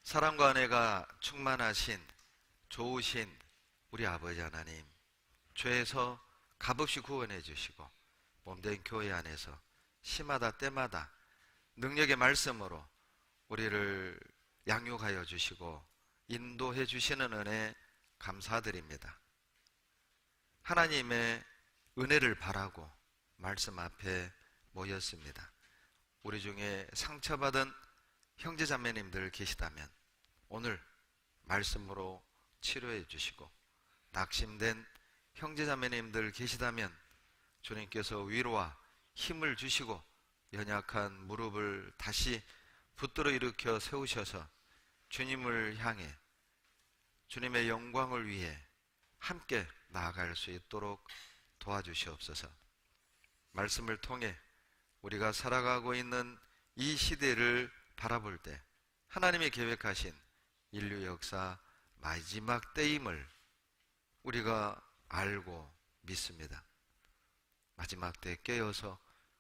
사랑과 은혜가 충만하신 좋으신 우리 아버지 하나님, 죄에서 값없이 구원해 주시고 몸된 교회 안에서 시마다 때마다 능력의 말씀으로 우리를 양육하여 주시고 인도해 주시는 은혜 감사드립니다. 하나님의 은혜를 바라고 말씀 앞에 모였습니다. 우리 중에 상처받은 형제자매님들 계시다면 오늘 말씀으로 치료해 주시고, 낙심된 형제자매님들 계시다면 주님께서 위로와 힘을 주시고 연약한 무릎을 다시 붙들어 일으켜 세우셔서 주님을 향해 주님의 영광을 위해 함께 나아갈 수 있도록 도와주시옵소서. 말씀을 통해 우리가 살아가고 있는 이 시대를 바라볼 때 하나님이 계획하신 인류 역사 마지막 때임을 우리가 알고 믿습니다. 마지막 때 깨어서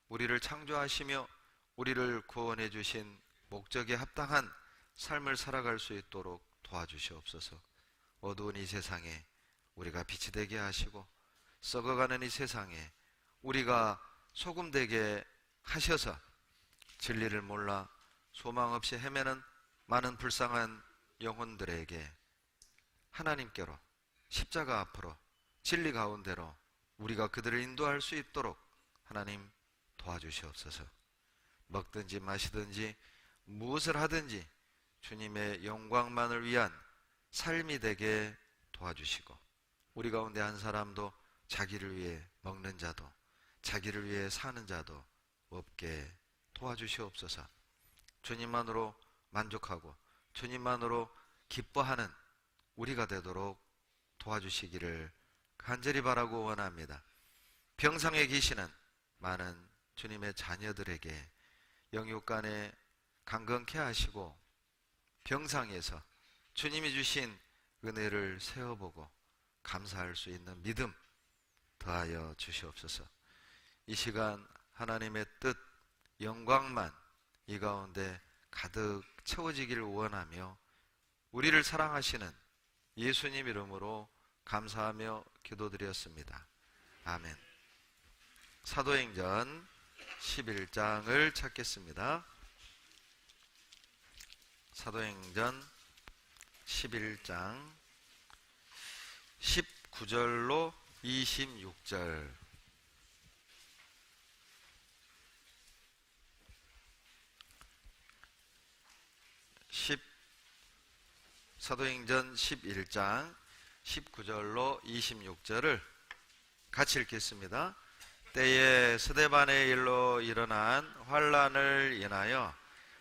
우리를 창조하시며 우리를 구원해 주신 목적에 합당한 삶을 살아갈 수 있도록 도와주시옵소서. 어두운 이 세상에 우리가 빛이 되게 하시고 썩어가는 이 세상에 우리가 소금 되게 하셔서 진리를 몰라 소망 없이 헤매는 많은 불쌍한 영혼들에게 하나님께로, 십자가 앞으로, 진리 가운데로 우리가 그들을 인도할 수 있도록 하나님 도와주시옵소서. 먹든지 마시든지 무엇을 하든지 주님의 영광만을 위한 삶이 되게 도와주시고, 우리 가운데 한 사람도 자기를 위해 먹는 자도 자기를 위해 사는 자도 없게 도와주시옵소서. 주님만으로 만족하고 주님만으로 기뻐하는 우리가 되도록 도와주시기를 간절히 바라고 원합니다. 병상에 계시는 많은 주님의 자녀들에게 영육간에 강건케 하시고 병상에서 주님이 주신 은혜를 세어보고 감사할 수 있는 믿음 더하여 주시옵소서. 이 시간 하나님의 뜻, 영광만 이 가운데 가득 채워지기를 원하며 우리를 사랑하시는 예수님 이름으로 감사하며 기도드렸습니다. 아멘. 사도행전 11장을 찾겠습니다. 사도행전 11장 19절로 26절. 사도행전 11장 19절로 26절을 같이 읽겠습니다. 때에 스데반의 일로 일어난 환란을 인하여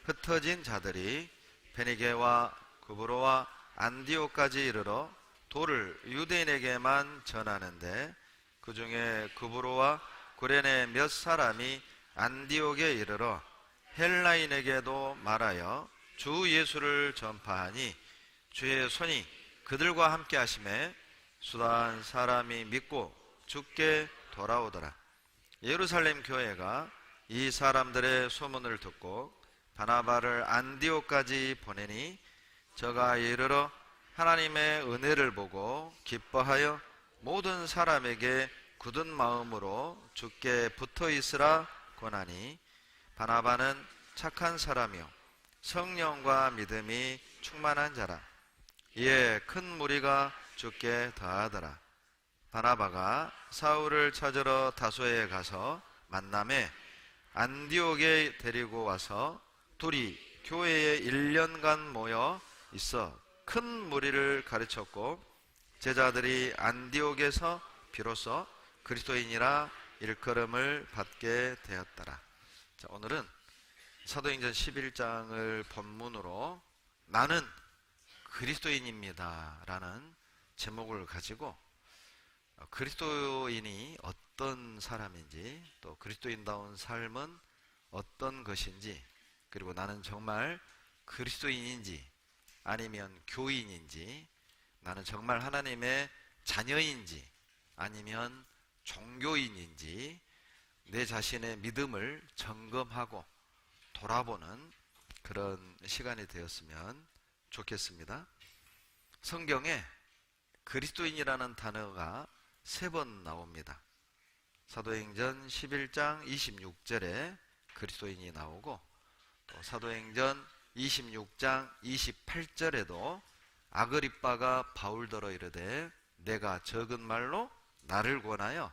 흩어진 자들이 베니게와 구브로와 안디옥까지 이르러 도를 유대인에게만 전하는데, 그 중에 구브로와 구레네 몇 사람이 안디옥에 이르러 헬라인에게도 말하여 주 예수를 전파하니 주의 손이 그들과 함께 하심에 수단 사람이 믿고 주께 돌아오더라. 예루살렘 교회가 이 사람들의 소문을 듣고 바나바를 안디옥까지 보내니 저가 이르러 하나님의 은혜를 보고 기뻐하여 모든 사람에게 굳은 마음으로 주께 붙어 있으라 권하니, 바나바는 착한 사람이요 성령과 믿음이 충만한 자라. 이에 큰 무리가 주께 더하더라. 바나바가 사울을 찾으러 다소에 가서 만남에 안디옥에 데리고 와서 둘이 교회에 1년간 모여 있어 큰 무리를 가르쳤고, 제자들이 안디옥에서 비로소 그리스도인이라 일컬음을 받게 되었더라. 자, 오늘은 사도행전 11장을 본문으로 나는 그리스도인입니다 라는 제목을 가지고 그리스도인이 어떤 사람인지, 또 그리스도인다운 삶은 어떤 것인지, 그리고 나는 정말 그리스도인인지 아니면 교인인지, 나는 정말 하나님의 자녀인지 아니면 종교인인지 내 자신의 믿음을 점검하고 돌아보는 그런 시간이 되었으면 좋겠습니다. 성경에 그리스도인이라는 단어가 3번 나옵니다. 사도행전 11장 26절에 그리스도인이 나오고, 또 사도행전 26장 28절에도 아그리빠가 바울더러 이르되 내가 적은 말로 나를 권하여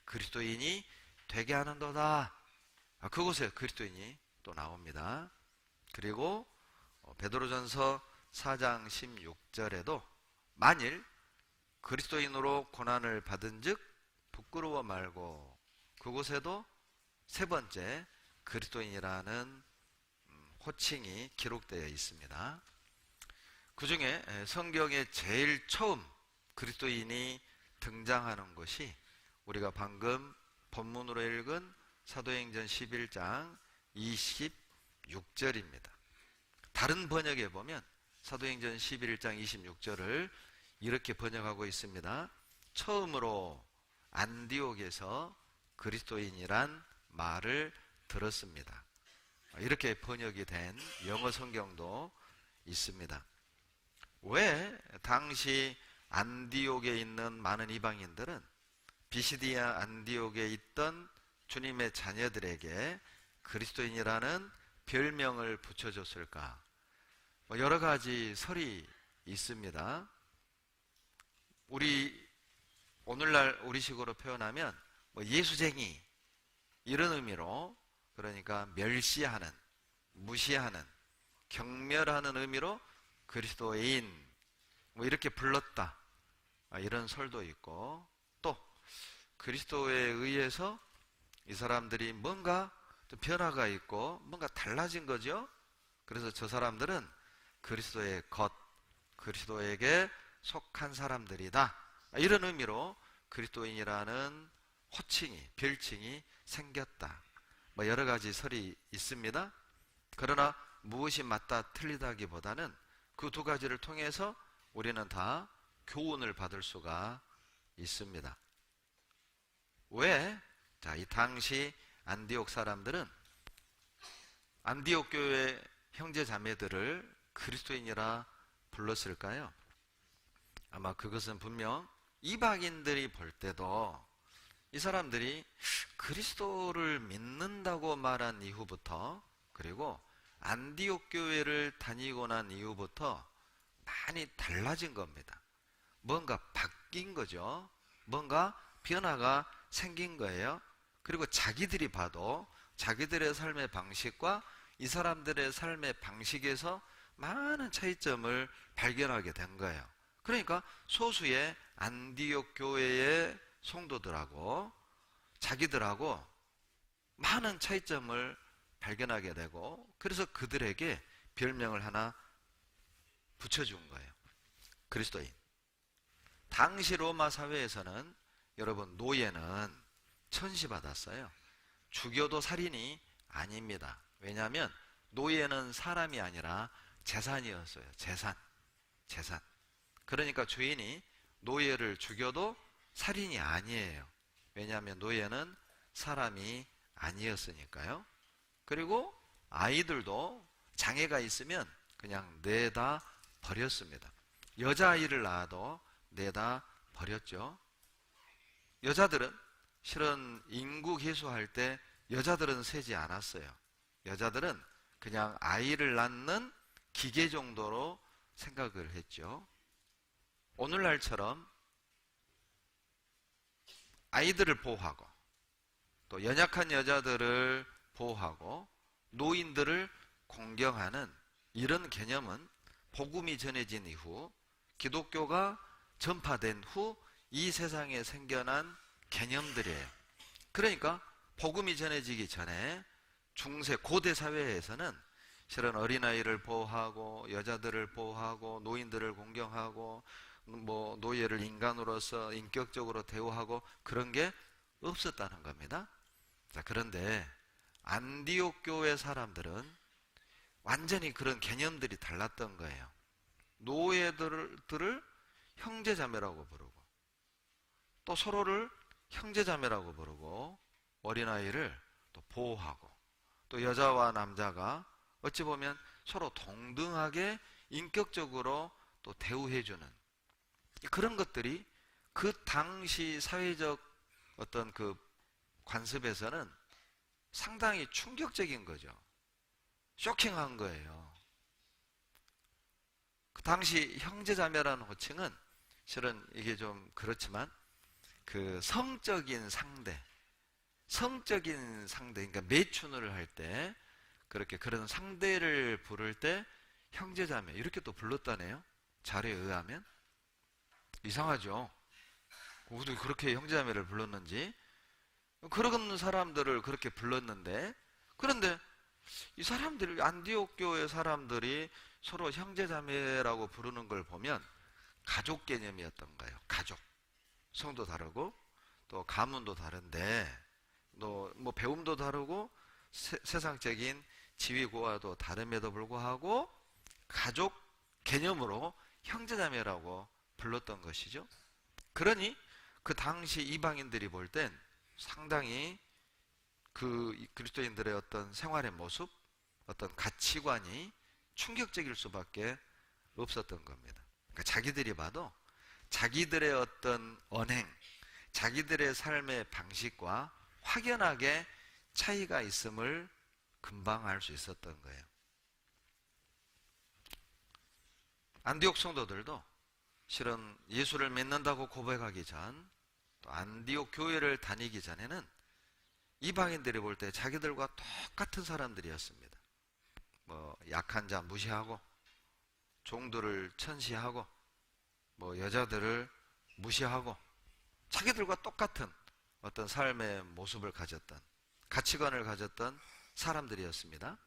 그리스도인이 되게 하는도다. 그곳에 그리스도인이 또 나옵니다. 그리고 베드로전서 4장 16절에도 만일 그리스도인으로 고난을 받은 즉 부끄러워 말고, 그곳에도 3번째 그리스도인이라는 호칭이 기록되어 있습니다. 그 중에 성경에 제일 처음 그리스도인이 등장하는 것이 우리가 방금 본문으로 읽은 사도행전 11장 26절입니다. 다른 번역에 보면 사도행전 11장 26절을 이렇게 번역하고 있습니다. 처음으로 안디옥에서 그리스도인이란 말을 들었습니다. 이렇게 번역이 된 영어 성경도 있습니다. 왜 당시 안디옥에 있는 많은 이방인들은 비시디아 안디옥에 있던 주님의 자녀들에게 그리스도인이라는 별명을 붙여줬을까? 여러 가지 설이 있습니다. 우리 오늘날 우리식으로 표현하면 예수쟁이 이런 의미로, 그러니까 멸시하는, 무시하는, 경멸하는 의미로 그리스도인 이렇게 불렀다, 이런 설도 있고, 또 그리스도에 의해서 이 사람들이 뭔가 좀 변화가 있고 뭔가 달라진 거죠. 그래서 저 사람들은 그리스도의 것, 그리스도에게 속한 사람들이다, 이런 의미로 그리스도인이라는 호칭이, 별칭이 생겼다. 여러 가지 설이 있습니다. 그러나 무엇이 맞다 틀리다기보다는 그 2가지를 통해서 우리는 다 교훈을 받을 수가 있습니다. 왜? 자, 이 당시 안디옥 사람들은 안디옥 교회 형제 자매들을 그리스도인이라 불렀을까요? 아마 그것은 분명 이방인들이 볼 때도 이 사람들이 그리스도를 믿는다고 말한 이후부터, 그리고 안디옥 교회를 다니고 난 이후부터 많이 달라진 겁니다. 뭔가 바뀐 거죠. 뭔가 변화가 생긴 거예요. 그리고 자기들이 봐도 자기들의 삶의 방식과 이 사람들의 삶의 방식에서 많은 차이점을 발견하게 된 거예요. 그러니까 소수의 안디옥 교회의 성도들하고 자기들하고 많은 차이점을 발견하게 되고, 그래서 그들에게 별명을 하나 붙여준 거예요. 그리스도인. 당시 로마 사회에서는 여러분, 노예는 천시받았어요. 죽여도 살인이 아닙니다. 왜냐하면 노예는 사람이 아니라 재산이었어요. 재산. 그러니까 주인이 노예를 죽여도 살인이 아니에요. 왜냐하면 노예는 사람이 아니었으니까요. 그리고 아이들도 장애가 있으면 그냥 내다 버렸습니다. 여자아이를 낳아도 내다 버렸죠. 여자들은 실은 인구 계수할 때 여자들은 세지 않았어요. 여자들은 그냥 아이를 낳는 기계 정도로 생각을 했죠. 오늘날처럼 아이들을 보호하고, 또 연약한 여자들을 보호하고, 노인들을 공경하는 이런 개념은 복음이 전해진 이후, 기독교가 전파된 후 이 세상에 생겨난 개념들이에요. 그러니까 복음이 전해지기 전에 중세 고대 사회에서는 실은 어린아이를 보호하고, 여자들을 보호하고, 노인들을 공경하고, 노예를 인간으로서 인격적으로 대우하고, 그런 게 없었다는 겁니다. 자, 그런데 안디옥 교회 사람들은 완전히 그런 개념들이 달랐던 거예요. 노예들을 형제자매라고 부르고, 또 서로를 형제자매라고 부르고, 어린아이를 또 보호하고, 또 여자와 남자가 어찌 보면 서로 동등하게 인격적으로 또 대우해주는 그런 것들이 그 당시 사회적 어떤 그 관습에서는 상당히 충격적인 거죠. 쇼킹한 거예요. 그 당시 형제자매라는 호칭은 실은 이게 좀 그렇지만 그 성적인 상대, 그러니까 매춘을 할 때 그렇게 그런 상대를 부를 때 형제자매 이렇게 또 불렀다네요. 자료에 의하면. 이상하죠. 어떻게 그렇게 형제자매를 불렀는지. 그런 사람들을 그렇게 불렀는데, 그런데 이 사람들이, 안디옥 교회 사람들이 서로 형제자매라고 부르는 걸 보면 가족 개념이었던 거예요. 가족. 성도 다르고 또 가문도 다른데 또 뭐 배움도 다르고 세상적인 지위고하도 다름에도 불구하고 가족 개념으로 형제자매라고 불렀던 것이죠. 그러니 그 당시 이방인들이 볼 땐 상당히 그 그리스도인들의 어떤 생활의 모습, 어떤 가치관이 충격적일 수밖에 없었던 겁니다. 그러니까 자기들이 봐도 자기들의 어떤 언행, 자기들의 삶의 방식과 확연하게 차이가 있음을 금방 알 수 있었던 거예요. 안디옥 성도들도 실은 예수를 믿는다고 고백하기 전, 또 안디옥 교회를 다니기 전에는 이방인들이 볼 때 자기들과 똑같은 사람들이었습니다. 뭐 약한 자 무시하고, 종들을 천시하고, 뭐 여자들을 무시하고, 자기들과 똑같은 어떤 삶의 모습을 가졌던, 가치관을 가졌던 사람들이었습니다.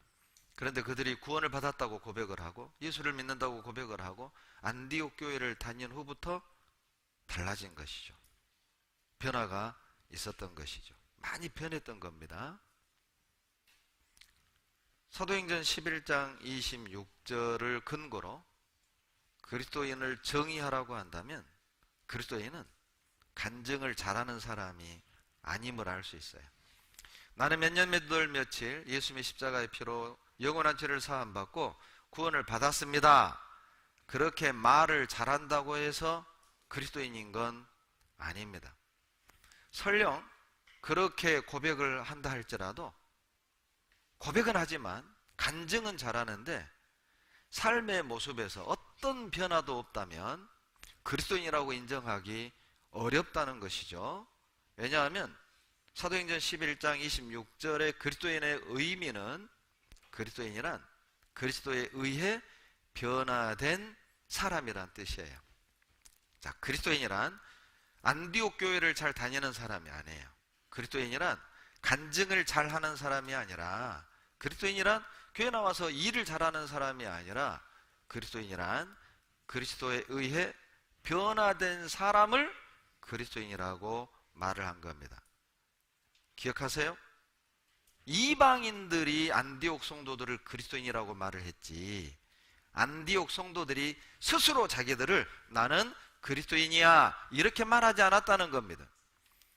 그런데 그들이 구원을 받았다고 고백을 하고 예수를 믿는다고 고백을 하고 안디옥 교회를 다닌 후부터 달라진 것이죠. 변화가 있었던 것이죠. 많이 변했던 겁니다. 사도행전 11장 26절을 근거로 그리스도인을 정의하라고 한다면 그리스도인은 간증을 잘하는 사람이 아님을 알 수 있어요. 나는 몇 년 몇 월 며칠 예수님의 십자가의 피로 영원한 죄를 사함받고 구원을 받았습니다. 그렇게 말을 잘한다고 해서 그리스도인인 건 아닙니다. 설령 그렇게 고백을 한다 할지라도 고백은 하지만 간증은 잘하는데 삶의 모습에서 어떤 변화도 없다면 그리스도인이라고 인정하기 어렵다는 것이죠. 왜냐하면 사도행전 11장 26절의 그리스도인의 의미는 그리스도인이란 그리스도에 의해 변화된 사람이란 뜻이에요. 자, 그리스도인이란 안디옥 교회를 잘 다니는 사람이 아니에요. 그리스도인이란 간증을 잘하는 사람이 아니라, 그리스도인이란 교회 나와서 일을 잘하는 사람이 아니라, 그리스도인이란 그리스도에 의해 변화된 사람을 그리스도인이라고 말을 한 겁니다. 기억하세요? 이방인들이 안디옥 성도들을 그리스도인이라고 말을 했지, 안디옥 성도들이 스스로 자기들을 나는 그리스도인이야 이렇게 말하지 않았다는 겁니다.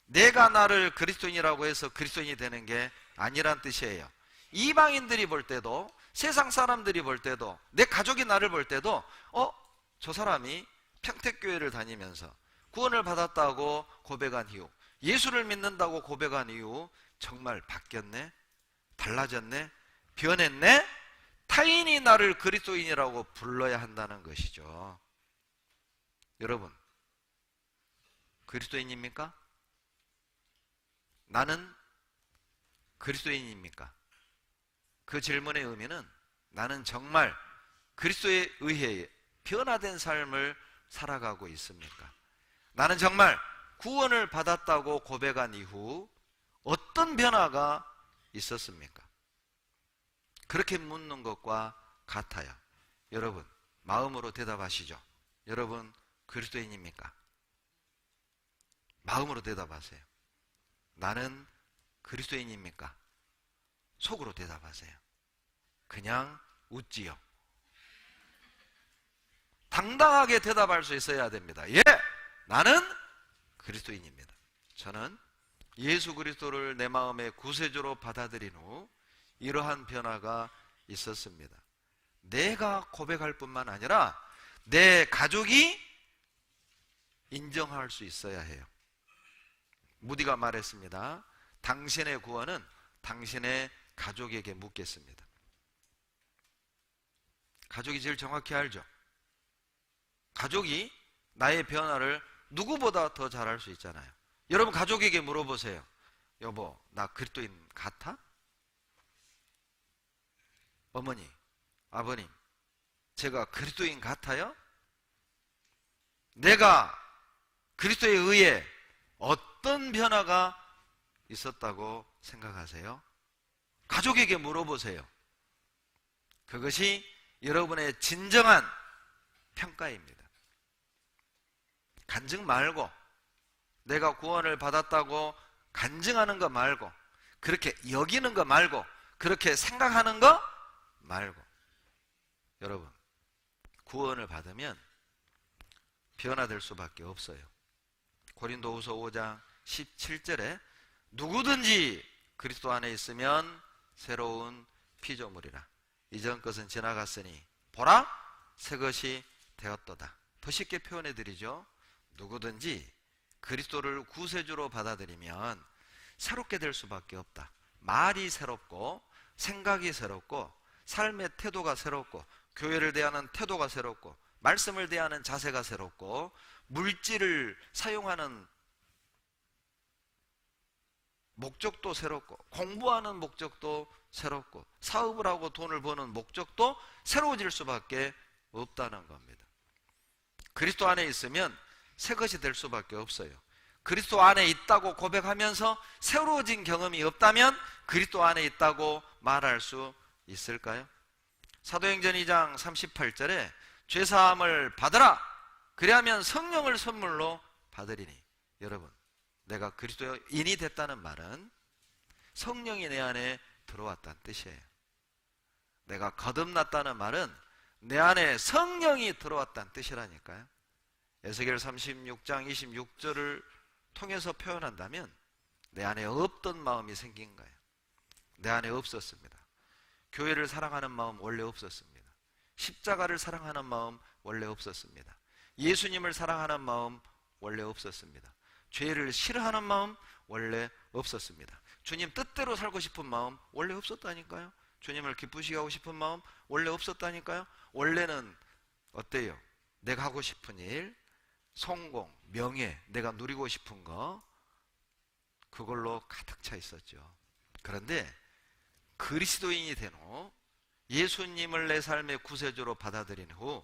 내가 나를 그리스도인이라고 해서 그리스도인이 되는 게 아니란 뜻이에요. 이방인들이 볼 때도, 세상 사람들이 볼 때도, 내 가족이 나를 볼 때도 저 사람이 평택교회를 다니면서 구원을 받았다고 고백한 이후, 예수를 믿는다고 고백한 이후 정말 바뀌었네? 달라졌네? 변했네? 타인이 나를 그리스도인이라고 불러야 한다는 것이죠. 여러분, 그리스도인입니까? 나는 그리스도인입니까? 그 질문의 의미는 나는 정말 그리스도에 의해 변화된 삶을 살아가고 있습니까? 나는 정말 구원을 받았다고 고백한 이후 어떤 변화가 있었습니까? 그렇게 묻는 것과 같아요. 여러분, 마음으로 대답하시죠. 여러분, 그리스도인입니까? 마음으로 대답하세요. 나는 그리스도인입니까? 속으로 대답하세요. 그냥 웃지요. 당당하게 대답할 수 있어야 됩니다. 예, 나는 그리스도인입니다. 저는 예수 그리스도를 내 마음의 구세주로 받아들인 후 이러한 변화가 있었습니다. 내가 고백할 뿐만 아니라 내 가족이 인정할 수 있어야 해요. 무디가 말했습니다. 당신의 구원은 당신의 가족에게 묻겠습니다. 가족이 제일 정확히 알죠. 가족이 나의 변화를 누구보다 더 잘할 수 있잖아요. 여러분 가족에게 물어보세요. 여보, 나 그리스도인 같아? 어머니, 아버님, 제가 그리스도인 같아요? 내가 그리스도에 의해 어떤 변화가 있었다고 생각하세요? 가족에게 물어보세요. 그것이 여러분의 진정한 평가입니다. 간증 말고, 내가 구원을 받았다고 간증하는 거 말고, 그렇게 여기는 거 말고, 그렇게 생각하는 거 말고, 여러분 구원을 받으면 변화될 수밖에 없어요. 고린도후서 5장 17절에 누구든지 그리스도 안에 있으면 새로운 피조물이라. 이전 것은 지나갔으니 보라 새 것이 되었도다. 더 쉽게 표현해 드리죠. 누구든지 그리스도를 구세주로 받아들이면 새롭게 될 수밖에 없다. 말이 새롭고 생각이 새롭고 삶의 태도가 새롭고 교회를 대하는 태도가 새롭고 말씀을 대하는 자세가 새롭고 물질을 사용하는 목적도 새롭고 공부하는 목적도 새롭고 사업을 하고 돈을 버는 목적도 새로워질 수밖에 없다는 겁니다. 그리스도 안에 있으면 새 것이 될 수밖에 없어요. 그리스도 안에 있다고 고백하면서 새로워진 경험이 없다면 그리스도 안에 있다고 말할 수 있을까요? 사도행전 2장 38절에 죄사함을 받으라 그리하면 성령을 선물로 받으리니. 여러분, 내가 그리스도인이 됐다는 말은 성령이 내 안에 들어왔다는 뜻이에요. 내가 거듭났다는 말은 내 안에 성령이 들어왔다는 뜻이라니까요. 에스겔 36장 26절을 통해서 표현한다면 내 안에 없던 마음이 생긴 거예요. 내 안에 없었습니다. 교회를 사랑하는 마음 원래 없었습니다. 십자가를 사랑하는 마음 원래 없었습니다. 예수님을 사랑하는 마음 원래 없었습니다. 죄를 싫어하는 마음 원래 없었습니다. 주님 뜻대로 살고 싶은 마음 원래 없었다니까요. 주님을 기쁘시게 하고 싶은 마음 원래 없었다니까요. 원래는 어때요? 내가 하고 싶은 일, 성공, 명예, 내가 누리고 싶은 거 그걸로 가득 차 있었죠. 그런데 그리스도인이 된 후 예수님을 내 삶의 구세주로 받아들인 후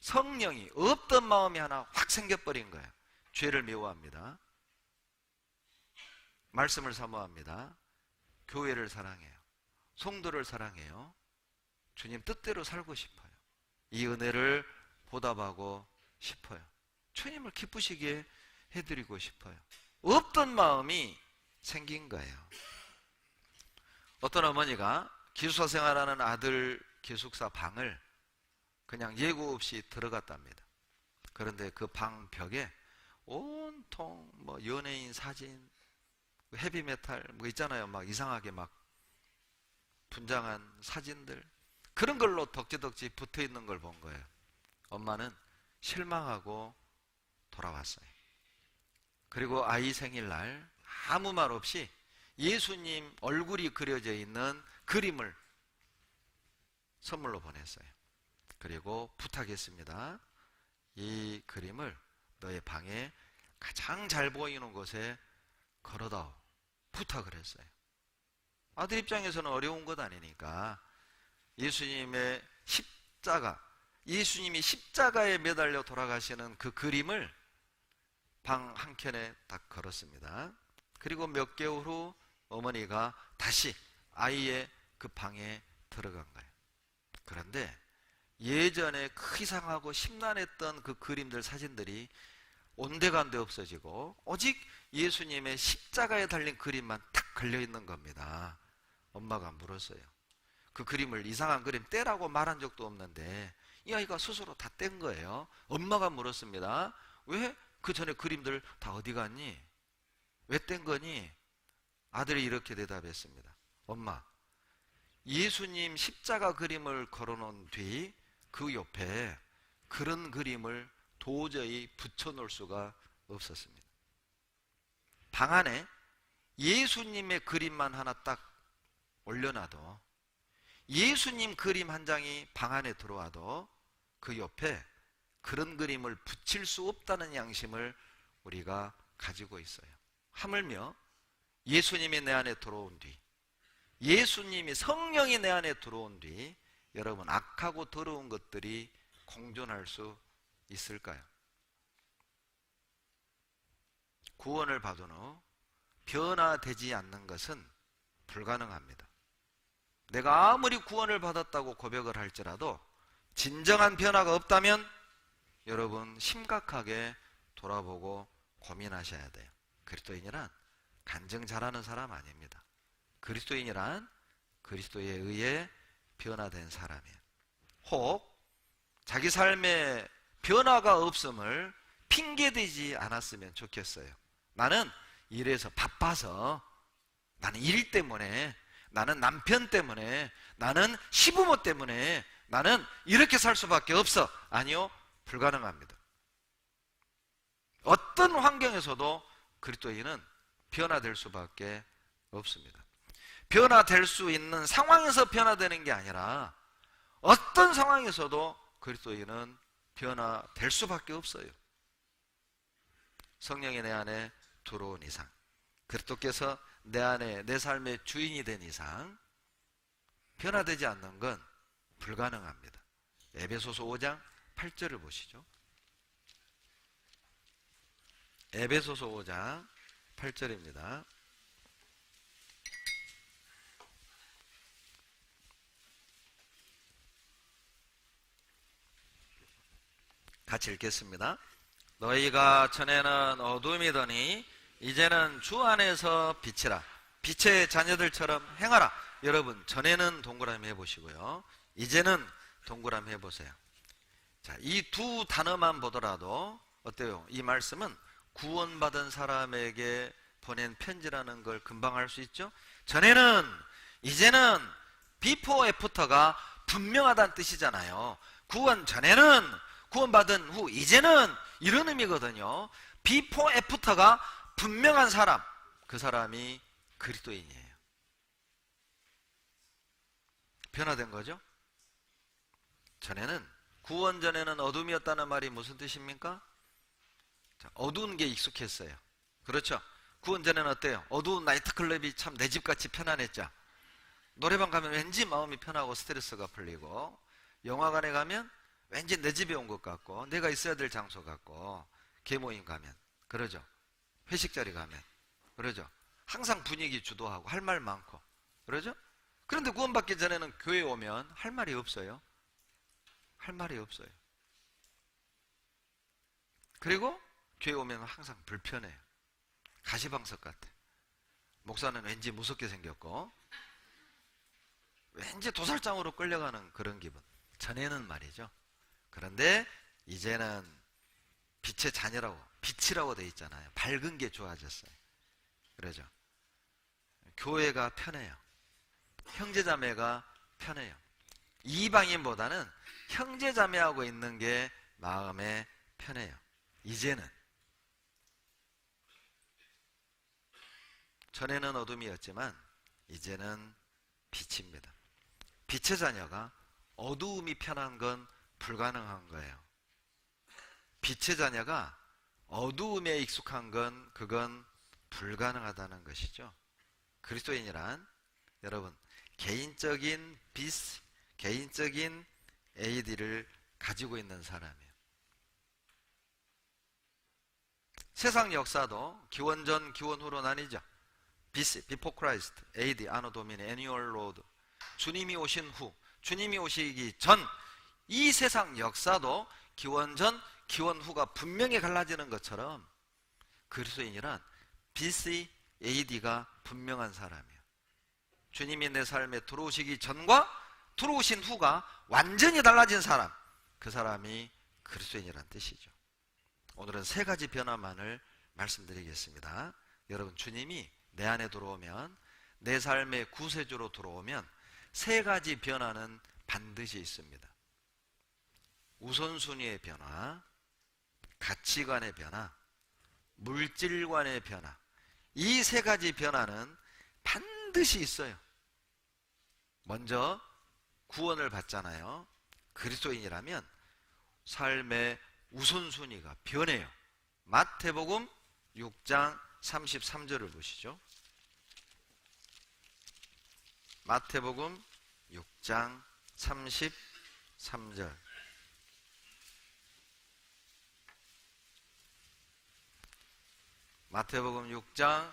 성령이 없던 마음이 하나 확 생겨버린 거예요. 죄를 미워합니다. 말씀을 사모합니다. 교회를 사랑해요. 성도를 사랑해요. 주님 뜻대로 살고 싶어요. 이 은혜를 보답하고 싶어요. 주님을 기쁘시게 해드리고 싶어요. 없던 마음이 생긴 거예요. 어떤 어머니가 기숙사 생활하는 아들 기숙사 방을 그냥 예고 없이 들어갔답니다. 그런데 그 방 벽에 온통 뭐 연예인 사진, 헤비메탈 뭐 있잖아요. 막 이상하게 막 분장한 사진들, 그런 걸로 덕지덕지 붙어 있는 걸 본 거예요. 엄마는 실망하고 돌아왔어요. 그리고 아이 생일날 아무 말 없이 예수님 얼굴이 그려져 있는 그림을 선물로 보냈어요. 그리고 부탁했습니다. 이 그림을 너의 방에 가장 잘 보이는 곳에 걸어다오. 부탁을 했어요. 아들 입장에서는 어려운 것 아니니까 예수님의 십자가, 예수님이 십자가에 매달려 돌아가시는 그 그림을 방 한켠에 딱 걸었습니다. 그리고 몇 개월 후 어머니가 다시 아이의 그 방에 들어간 거예요. 그런데 예전에 이상하고 심란했던 그 그림들, 사진들이 온데간데 없어지고 오직 예수님의 십자가에 달린 그림만 탁 걸려있는 겁니다. 엄마가 물었어요. 그 그림을 이상한 그림 떼라고 말한 적도 없는데 이 아이가 스스로 다 뗀 거예요. 엄마가 물었습니다. 왜 그 전에 그림들 다 어디 갔니? 왜 뗀 거니? 아들이 이렇게 대답했습니다. 엄마, 예수님 십자가 그림을 걸어놓은 뒤 그 옆에 그런 그림을 도저히 붙여놓을 수가 없었습니다. 방 안에 예수님의 그림만 하나 딱 올려놔도, 예수님 그림 한 장이 방 안에 들어와도 그 옆에 그런 그림을 붙일 수 없다는 양심을 우리가 가지고 있어요. 하물며 예수님이 내 안에 들어온 뒤, 예수님이 성령이 내 안에 들어온 뒤 여러분, 악하고 더러운 것들이 공존할 수 있을까요? 구원을 받은 후 변화되지 않는 것은 불가능합니다. 내가 아무리 구원을 받았다고 고백을 할지라도 진정한 변화가 없다면 여러분, 심각하게 돌아보고 고민하셔야 돼요. 그리스도인이란 간증 잘하는 사람 아닙니다. 그리스도인이란 그리스도에 의해 변화된 사람이에요. 혹 자기 삶에 변화가 없음을 핑계대지 않았으면 좋겠어요. 나는 일해서 바빠서, 나는 일 때문에, 나는 남편 때문에, 나는 시부모 때문에, 나는 이렇게 살 수밖에 없어. 아니요, 불가능합니다. 어떤 환경에서도 그리스도인은 변화될 수밖에 없습니다. 변화될 수 있는 상황에서 변화되는 게 아니라 어떤 상황에서도 그리스도인은 변화될 수밖에 없어요. 성령이 내 안에 들어온 이상, 그리스도께서 내 안에, 내 삶의 주인이 된 이상 변화되지 않는 건 불가능합니다. 에베소서 5장 8절을 보시죠. 에베소서 5장 8절입니다. 같이 읽겠습니다. 너희가 전에는 어둠이더니 이제는 주 안에서 빛이라. 빛의 자녀들처럼 행하라. 여러분, 전에는 동그라미 해보시고요, 이제는 동그라미 해보세요. 자, 이 두 단어만 보더라도 어때요? 이 말씀은 구원받은 사람에게 보낸 편지라는 걸 금방 알 수 있죠? 전에는, 이제는, 비포 애프터가 분명하다는 뜻이잖아요. 구원 전에는, 구원받은 후 이제는, 이런 의미거든요. 비포 애프터가 분명한 사람, 그 사람이 그리스도인이에요. 변화된 거죠? 전에는, 구원 전에는 어둠이었다는 말이 무슨 뜻입니까? 자, 어두운 게 익숙했어요. 그렇죠? 구원 전에는 어때요? 어두운 나이트클럽이 참 내 집같이 편안했죠. 노래방 가면 왠지 마음이 편하고 스트레스가 풀리고, 영화관에 가면 왠지 내 집에 온 것 같고, 내가 있어야 될 장소 같고, 개모임 가면 그러죠. 회식 자리 가면 그러죠. 항상 분위기 주도하고 할 말 많고 그러죠. 그런데 구원받기 전에는 교회 오면 할 말이 없어요. 할 말이 없어요. 그리고 교회 오면 항상 불편해요. 가시방석 같아. 목사는 왠지 무섭게 생겼고 왠지 도살장으로 끌려가는 그런 기분. 전에는 말이죠. 그런데 이제는 빛의 자녀라고, 빛이라고 돼 있잖아요. 밝은 게 좋아졌어요. 그러죠. 교회가 편해요. 형제자매가 편해요. 이방인보다는 형제자매하고 있는 게 마음에 편해요. 이제는. 전에는 어둠이었지만 이제는 빛입니다. 빛의 자녀가 어두움이 편한 건 불가능한 거예요. 빛의 자녀가 어두움에 익숙한 건, 그건 불가능하다는 것이죠. 그리스도인이란 여러분, 개인적인 빛, 개인적인 AD를 가지고 있는 사람이에요. 세상 역사도 기원 전, 기원 후로 나뉘죠. BC, Before Christ, AD, Anno Domini, Annual Road. 주님이 오신 후, 주님이 오시기 전, 이 세상 역사도 기원 전, 기원 후가 분명히 갈라지는 것처럼 그리스도인이란 BC, AD가 분명한 사람이에요. 주님이 내 삶에 들어오시기 전과 들어오신 후가 완전히 달라진 사람, 그 사람이 그리스도인이란 뜻이죠. 오늘은 세 가지 변화만을 말씀드리겠습니다. 여러분, 주님이 내 안에 들어오면, 내 삶의 구세주로 들어오면 세 가지 변화는 반드시 있습니다. 우선순위의 변화, 가치관의 변화, 물질관의 변화. 이 세 가지 변화는 반드시 있어요. 먼저 구원을 받잖아요. 그리스도인이라면 삶의 우선순위가 변해요. 마태복음 6장 33절을 보시죠. 마태복음 6장 33절. 마태복음 6장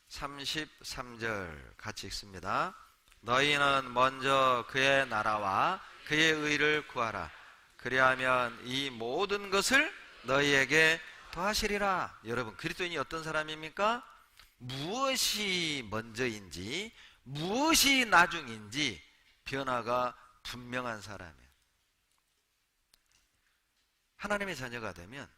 33절 같이 읽습니다. 너희는 먼저 그의 나라와 그의 의를 구하라. 그리하면 이 모든 것을 너희에게 더하시리라. 여러분, 그리스도인이 어떤 사람입니까? 무엇이 먼저인지 무엇이 나중인지 변화가 분명한 사람이에요. 하나님의 자녀가 되면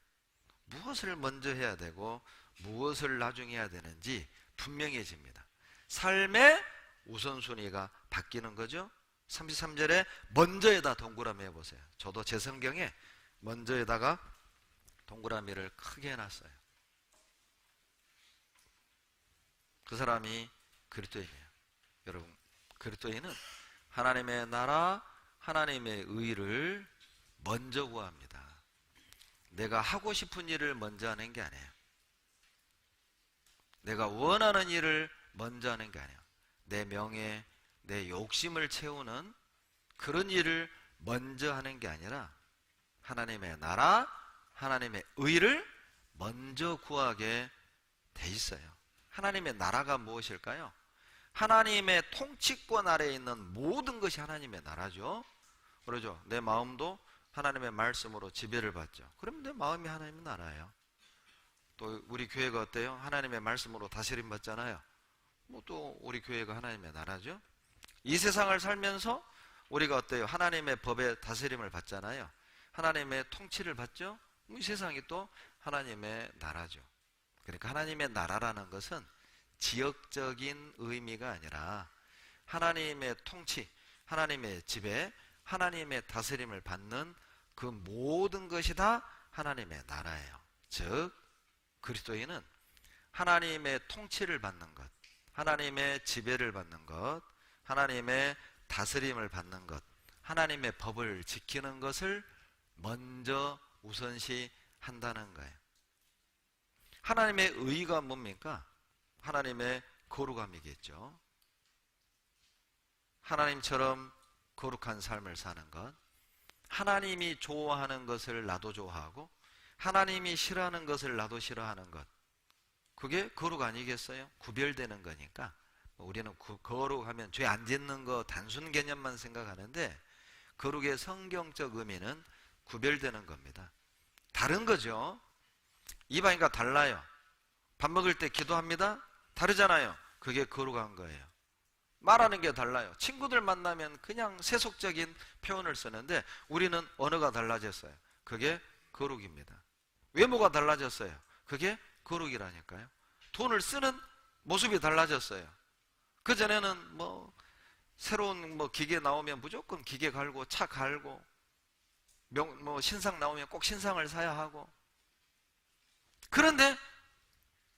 무엇을 먼저 해야 되고 무엇을 나중에 해야 되는지 분명해집니다. 삶의 우선순위가 바뀌는 거죠. 33절에 먼저에다 동그라미 해보세요. 저도 제 성경에 먼저에다가 동그라미를 크게 해놨어요. 그 사람이 그리스도인이에요. 여러분, 그리스도인은 하나님의 나라, 하나님의 의를 먼저 구합니다. 내가 하고 싶은 일을 먼저 하는 게 아니에요. 내가 원하는 일을 먼저 하는 게 아니에요. 내 명예, 내 욕심을 채우는 그런 일을 먼저 하는 게 아니라 하나님의 나라, 하나님의 의를 먼저 구하게 돼 있어요. 하나님의 나라가 무엇일까요? 하나님의 통치권 아래에 있는 모든 것이 하나님의 나라죠. 그러죠. 내 마음도 하나님의 말씀으로 지배를 받죠. 그러면 내 마음이 하나님의 나라예요. 또 우리 교회가 어때요? 하나님의 말씀으로 다스림 받잖아요. 뭐 또 우리 교회가 하나님의 나라죠. 이 세상을 살면서 우리가 어때요? 하나님의 법의 다스림을 받잖아요. 하나님의 통치를 받죠. 이 세상이 또 하나님의 나라죠. 그러니까 하나님의 나라라는 것은 지역적인 의미가 아니라 하나님의 통치, 하나님의 지배, 하나님의 다스림을 받는 그 모든 것이 다 하나님의 나라예요. 즉 그리스도인은 하나님의 통치를 받는 것, 하나님의 지배를 받는 것, 하나님의 다스림을 받는 것, 하나님의 법을 지키는 것을 먼저 우선시 한다는 거예요. 하나님의 의가 뭡니까? 하나님의 거룩함이겠죠. 하나님처럼 거룩한 삶을 사는 것, 하나님이 좋아하는 것을 나도 좋아하고 하나님이 싫어하는 것을 나도 싫어하는 것, 그게 거룩 아니겠어요? 구별되는 거니까. 우리는 거룩하면 죄 안 짓는 거 단순 개념만 생각하는데 거룩의 성경적 의미는 구별되는 겁니다. 다른 거죠. 이방인과 달라요. 밥 먹을 때 기도합니다. 다르잖아요. 그게 거룩한 거예요. 말하는 게 달라요. 친구들 만나면 그냥 세속적인 표현을 쓰는데 우리는 언어가 달라졌어요. 그게 거룩입니다. 외모가 달라졌어요. 그게 거룩이라니까요. 돈을 쓰는 모습이 달라졌어요. 그전에는 새로운 기계 나오면 무조건 기계 갈고 차 갈고 신상 나오면 꼭 신상을 사야 하고, 그런데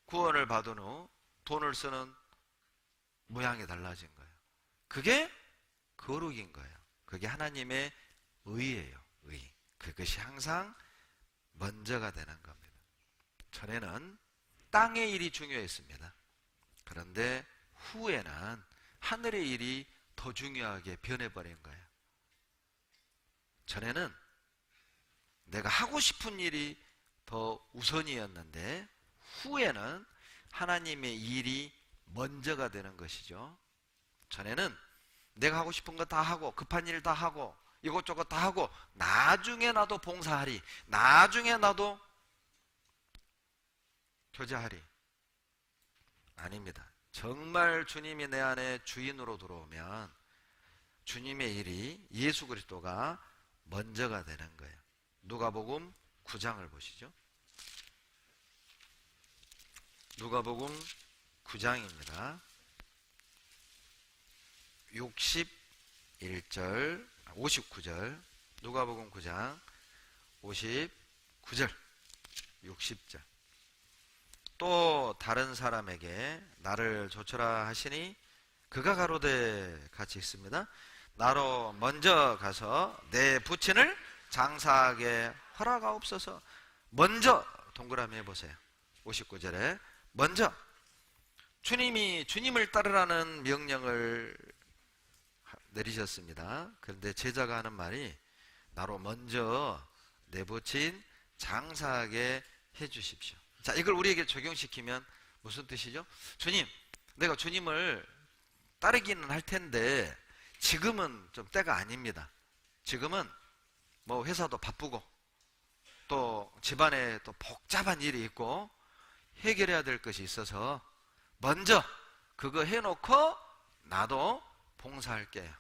구원을 받은 후 돈을 쓰는 모양이 달라진 거예요. 그게 거룩인 거예요. 그게 하나님의 의예요. 의. 그것이 항상 먼저가 되는 겁니다. 전에는 땅의 일이 중요했습니다. 그런데 후에는 하늘의 일이 더 중요하게 변해버린 거예요. 전에는 내가 하고 싶은 일이 더 우선이었는데 후에는 하나님의 일이 먼저가 되는 것이죠. 전에는 내가 하고 싶은 거 다 하고 급한 일 다 하고 이것저것 다 하고 나중에 나도 봉사하리, 나중에 나도 교제하리. 아닙니다. 정말 주님이 내 안에 주인으로 들어오면 주님의 일이, 예수 그리스도가 먼저가 되는 거예요. 누가복음 9장을 보시죠. 누가복음 9장입니다. 51절, 59절, 누가복음 9장 59절, 60절. 또 다른 사람에게 나를 조처라 하시니 그가 가로되, 같이 있습니다. 나로 먼저 가서 내 부친을 장사하게 허락하옵소서. 먼저, 동그라미 해보세요. 59절에 먼저. 주님이 주님을 따르라는 명령을 내리셨습니다. 그런데 제자가 하는 말이 나로 먼저 내 부친 장사하게 해주십시오. 자, 이걸 우리에게 적용시키면 무슨 뜻이죠? 주님, 내가 주님을 따르기는 할 텐데 지금은 좀 때가 아닙니다. 지금은 뭐 회사도 바쁘고 또 집안에 또 복잡한 일이 있고 해결해야 될 것이 있어서 먼저 그거 해놓고 나도 봉사할게요.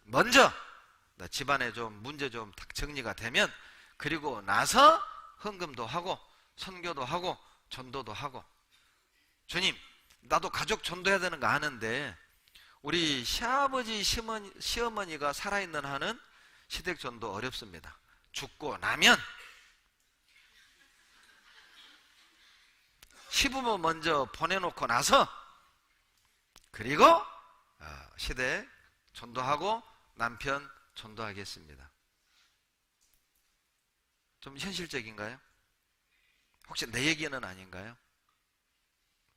먼저 나 집안에 좀 문제 좀 정리가 되면 그리고 나서 헌금도 하고 선교도 하고 전도도 하고. 주님, 나도 가족 전도해야 되는 거 아는데 우리 시아버지 시어머니가 살아있는 한은 시댁 전도 어렵습니다. 죽고 나면 시부모 먼저 보내놓고 나서 그리고 시댁 전도하고 남편 전도하겠습니다. 좀 현실적인가요? 혹시 내 얘기는 아닌가요?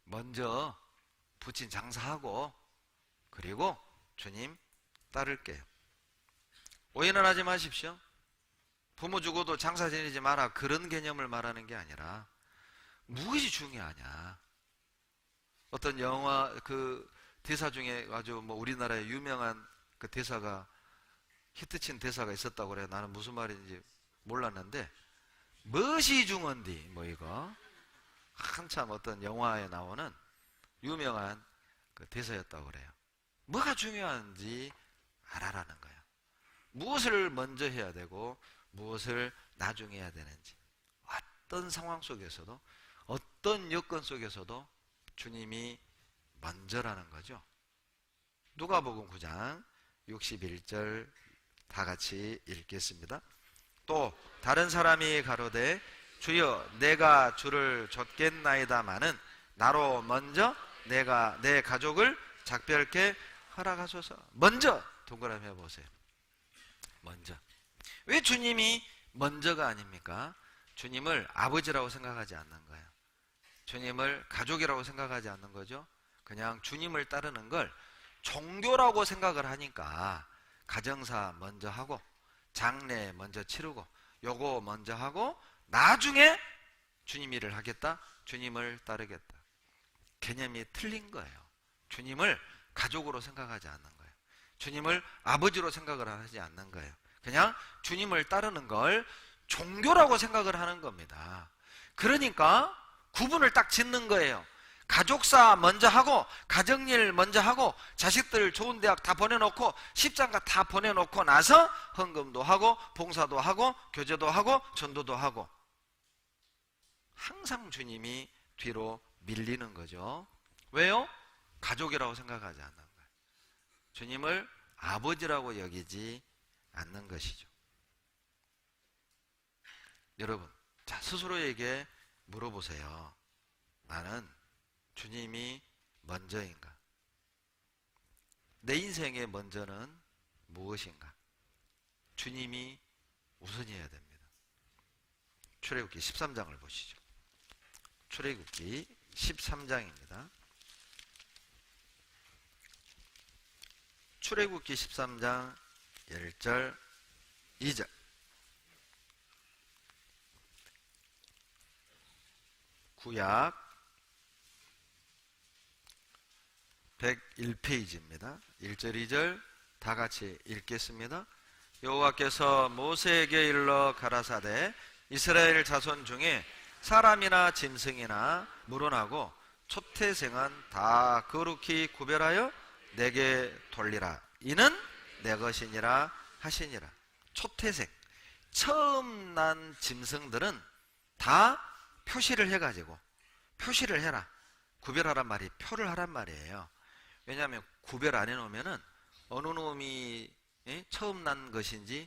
먼저 부친 장사하고 그리고 주님 따를게요. 오해는 하지 마십시오. 부모 죽어도 장사 지내지 마라, 그런 개념을 말하는 게 아니라 무엇이 중요하냐. 어떤 영화 그 대사 중에 아주 뭐 우리나라의 유명한 그 대사가 히트친 대사가 있었다고 그래요. 나는 무슨 말인지 몰랐는데 무엇이 중헌디 뭐 이거 한참 어떤 영화에 나오는 유명한 그 대사였다고 그래요. 뭐가 중요한지 알아라는 거예요. 무엇을 먼저 해야 되고 무엇을 나중에 해야 되는지. 어떤 상황 속에서도 어떤 여건 속에서도 주님이 먼저라는 거죠. 누가복음 9장 61절 다 같이 읽겠습니다. 또 다른 사람이 가로되 주여 내가 주를 좇겠나이다마는 나로 먼저 내가 내 가족을 작별케 허락하소서. 먼저, 동그라미 해보세요. 먼저. 왜 주님이 먼저가 아닙니까? 주님을 아버지라고 생각하지 않는 거예요. 주님을 가족이라고 생각하지 않는 거죠. 그냥 주님을 따르는 걸 종교라고 생각을 하니까 가정사 먼저 하고 장례 먼저 치르고 요거 먼저 하고 나중에 주님 일을 하겠다, 주님을 따르겠다. 개념이 틀린 거예요. 주님을 가족으로 생각하지 않는 거예요. 주님을 아버지로 생각을 하지 않는 거예요. 그냥 주님을 따르는 걸 종교라고 생각을 하는 겁니다. 그러니까 구분을 딱 짓는 거예요. 가족사 먼저 하고 가정일 먼저 하고 자식들 좋은 대학 다 보내놓고 십장가 다 보내놓고 나서 헌금도 하고 봉사도 하고 교제도 하고 전도도 하고. 항상 주님이 뒤로 밀리는 거죠. 왜요? 가족이라고 생각하지 않는 거예요. 주님을 아버지라고 여기지 않는 것이죠. 여러분, 자, 스스로에게 물어보세요. 나는 주님이 먼저인가? 내 인생의 먼저는 무엇인가? 주님이 우선이어야 됩니다. 출애굽기 13장을 보시죠. 출애굽기 13장입니다. 출애굽기 13장 1절 2절. 구약 101페이지입니다. 1절 2절 다 같이 읽겠습니다. 여호와께서 모세에게 일러 가라사대 이스라엘 자손 중에 사람이나 짐승이나 물어나고 초태생은 다 거룩히 구별하여 내게 돌리라. 이는 내 것이니라 하시니라. 초태생, 처음 난 짐승들은 다 표시를 해가지고 표시를 해라. 구별하란 말이 표를 하란 말이에요. 왜냐하면 구별 안 해놓으면은 어느 놈이 처음 난 것인지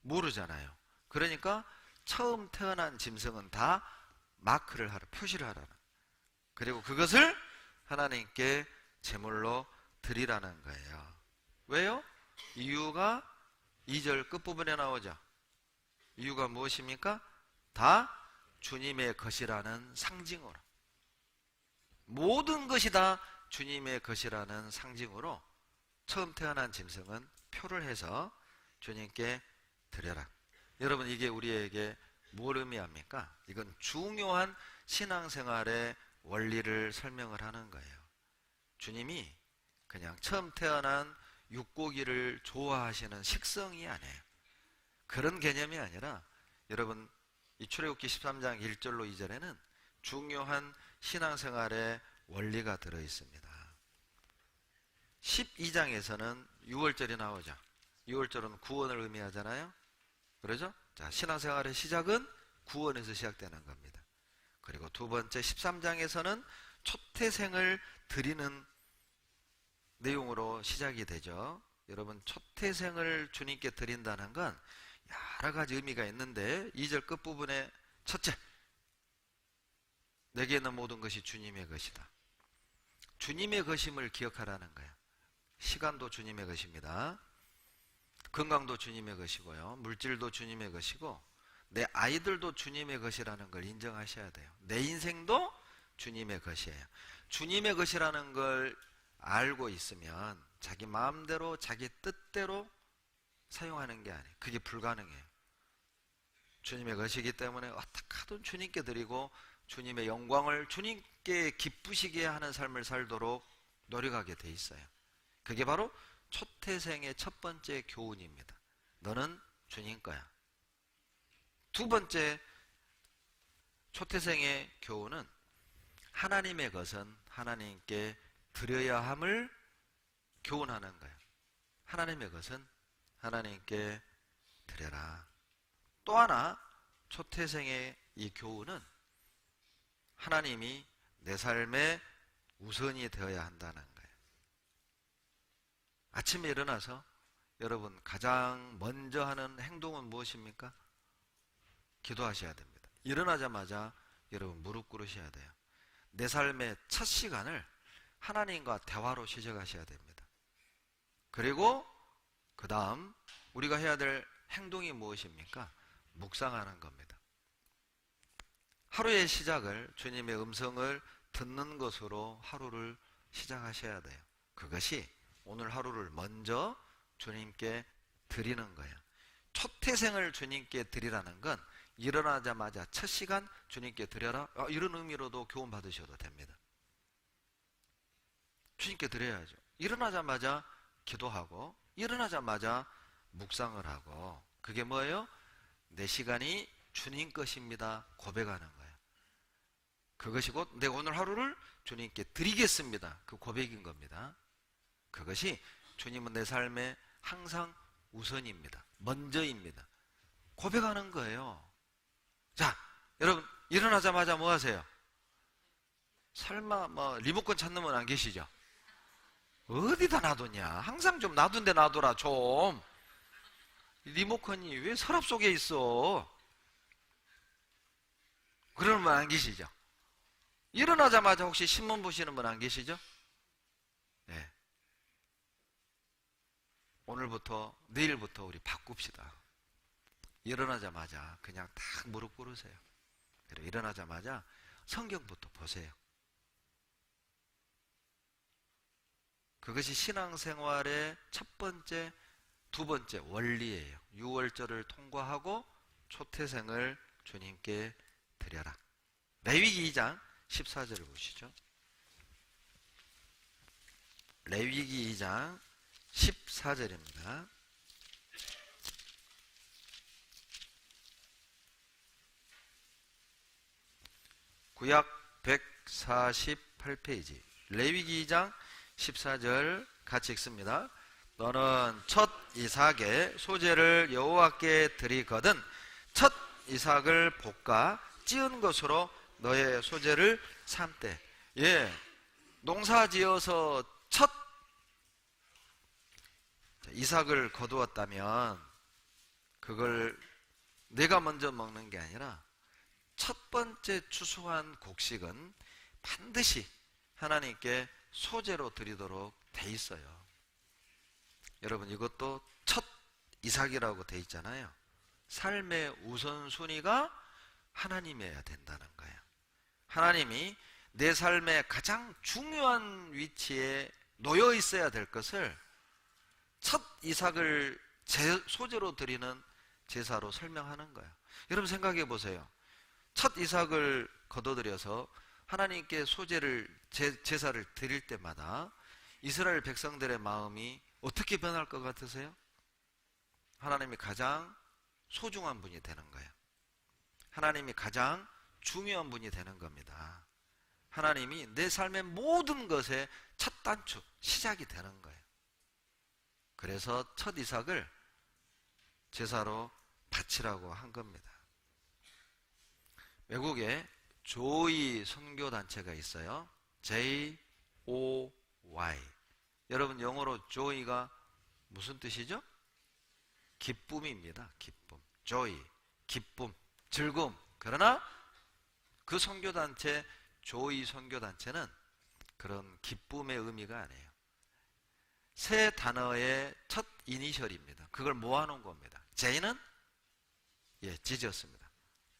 모르잖아요. 그러니까 처음 태어난 짐승은 다 마크를 하라, 표시를 하라는. 그리고 그것을 하나님께 제물로 드리라는 거예요. 왜요? 이유가 2절 끝부분에 나오죠. 이유가 무엇입니까? 다 주님의 것이라는 상징으로, 모든 것이 다 주님의 것이라는 상징으로 처음 태어난 짐승은 표를 해서 주님께 드려라. 여러분, 이게 우리에게 뭘 의미합니까? 이건 중요한 신앙생활의 원리를 설명을 하는 거예요. 주님이 그냥 처음 태어난 육고기를 좋아하시는 식성이 아니에요. 그런 개념이 아니라, 여러분, 이 출애굽기 13장 1절로 2절에는 중요한 신앙생활의 원리가 들어있습니다. 12장에서는 6월절이 나오죠. 6월절은 구원을 의미하잖아요. 그러죠? 자, 신앙생활의 시작은 구원에서 시작되는 겁니다. 그리고 두 번째 13장에서는 초태생을 드리는 내용으로 시작이 되죠. 여러분, 초태생을 주님께 드린다는 건 여러 가지 의미가 있는데, 2절 끝부분에 첫째, 내게 있는 모든 것이 주님의 것이다. 주님의 것임을 기억하라는 거예요. 시간도 주님의 것입니다. 건강도 주님의 것이고요. 물질도 주님의 것이고, 내 아이들도 주님의 것이라는 걸 인정하셔야 돼요. 내 인생도 주님의 것이에요. 주님의 것이라는 걸 알고 있으면 자기 마음대로, 자기 뜻대로 사용하는 게 아니에요. 그게 불가능해요. 주님의 것이기 때문에 어떻게 하든 주님께 드리고 주님의 영광을 주님께 기쁘시게 하는 삶을 살도록 노력하게 돼 있어요. 그게 바로 초태생의 첫 번째 교훈입니다. 너는 주님 거야. 두 번째 초태생의 교훈은 하나님의 것은 하나님께 드려야 함을 교훈하는 거예요. 하나님의 것은 하나님께 드려라. 또 하나 초태생의 이 교훈은 하나님이 내 삶의 우선이 되어야 한다는 거예요. 아침에 일어나서 여러분 가장 먼저 하는 행동은 무엇입니까? 기도하셔야 됩니다. 일어나자마자 여러분 무릎 꿇으셔야 돼요. 내 삶의 첫 시간을 하나님과 대화로 시작하셔야 됩니다. 그리고 그 다음 우리가 해야 될 행동이 무엇입니까? 묵상하는 겁니다. 하루의 시작을 주님의 음성을 듣는 것으로 하루를 시작하셔야 돼요. 그것이 오늘 하루를 먼저 주님께 드리는 거예요. 초태생을 주님께 드리라는 건 일어나자마자 첫 시간 주님께 드려라, 이런 의미로도 교훈 받으셔도 됩니다. 주님께 드려야죠. 일어나자마자 기도하고 일어나자마자 묵상을 하고, 그게 뭐예요? 내 시간이 주님 것입니다 고백하는 거예요. 그것이 곧 내가 오늘 하루를 주님께 드리겠습니다, 그 고백인 겁니다. 그것이 주님은 내 삶에 항상 우선입니다. 먼저입니다. 고백하는 거예요. 자, 여러분 일어나자마자 뭐 하세요? 설마 뭐 리모컨 찾는 분 안 계시죠? 어디다 놔뒀냐? 항상 좀 놔둔 데 놔둬라 좀. 리모컨이 왜 서랍 속에 있어? 그러는 분 안 계시죠? 일어나자마자 혹시 신문 보시는 분 안 계시죠? 네. 오늘부터 내일부터 우리 바꿉시다. 일어나자마자 그냥 딱 무릎 꿇으세요. 그리고 일어나자마자 성경부터 보세요. 그것이 신앙생활의 첫 번째, 두 번째 원리예요. 6월절을 통과하고 초태생을 주님께 드려라. 레위기 2장 14절을 보시죠. 레위기 2장 14절입니다. 구약 148페이지 레위기 2장 14절 같이 읽습니다. 너는 첫 이삭의 소재를 여호와께 드리거든 첫 이삭을 볶아 찌은 것으로 너의 소재를 삼되. 농사 지어서 첫 이삭을 거두었다면 그걸 내가 먼저 먹는 게 아니라 첫 번째 추수한 곡식은 반드시 하나님께 소제로 드리도록 돼 있어요. 여러분, 이것도 첫 이삭이라고 돼 있잖아요. 삶의 우선순위가 하나님이어야 된다는 거예요. 하나님이 내 삶의 가장 중요한 위치에 놓여 있어야 될 것을 첫 이삭을 소제로 드리는 제사로 설명하는 거예요. 여러분 생각해 보세요. 첫 이삭을 거둬들여서 하나님께 소제를 제사를 드릴 때마다 이스라엘 백성들의 마음이 어떻게 변할 것 같으세요? 하나님이 가장 소중한 분이 되는 거예요. 하나님이 가장 중요한 분이 되는 겁니다. 하나님이 내 삶의 모든 것의 첫 단추, 시작이 되는 거예요. 그래서 첫 이삭을 제사로 바치라고 한 겁니다. 외국에 조이 선교단체가 있어요. J-O-Y. 여러분 영어로 조이가 무슨 뜻이죠? 기쁨입니다. 기쁨. joy, 기쁨, 즐거움. 그러나 그 선교단체, 조이 선교단체는 그런 기쁨의 의미가 아니에요. 세 단어의 첫 이니셜입니다. 그걸 모아놓은 겁니다. J는 지저스입니다.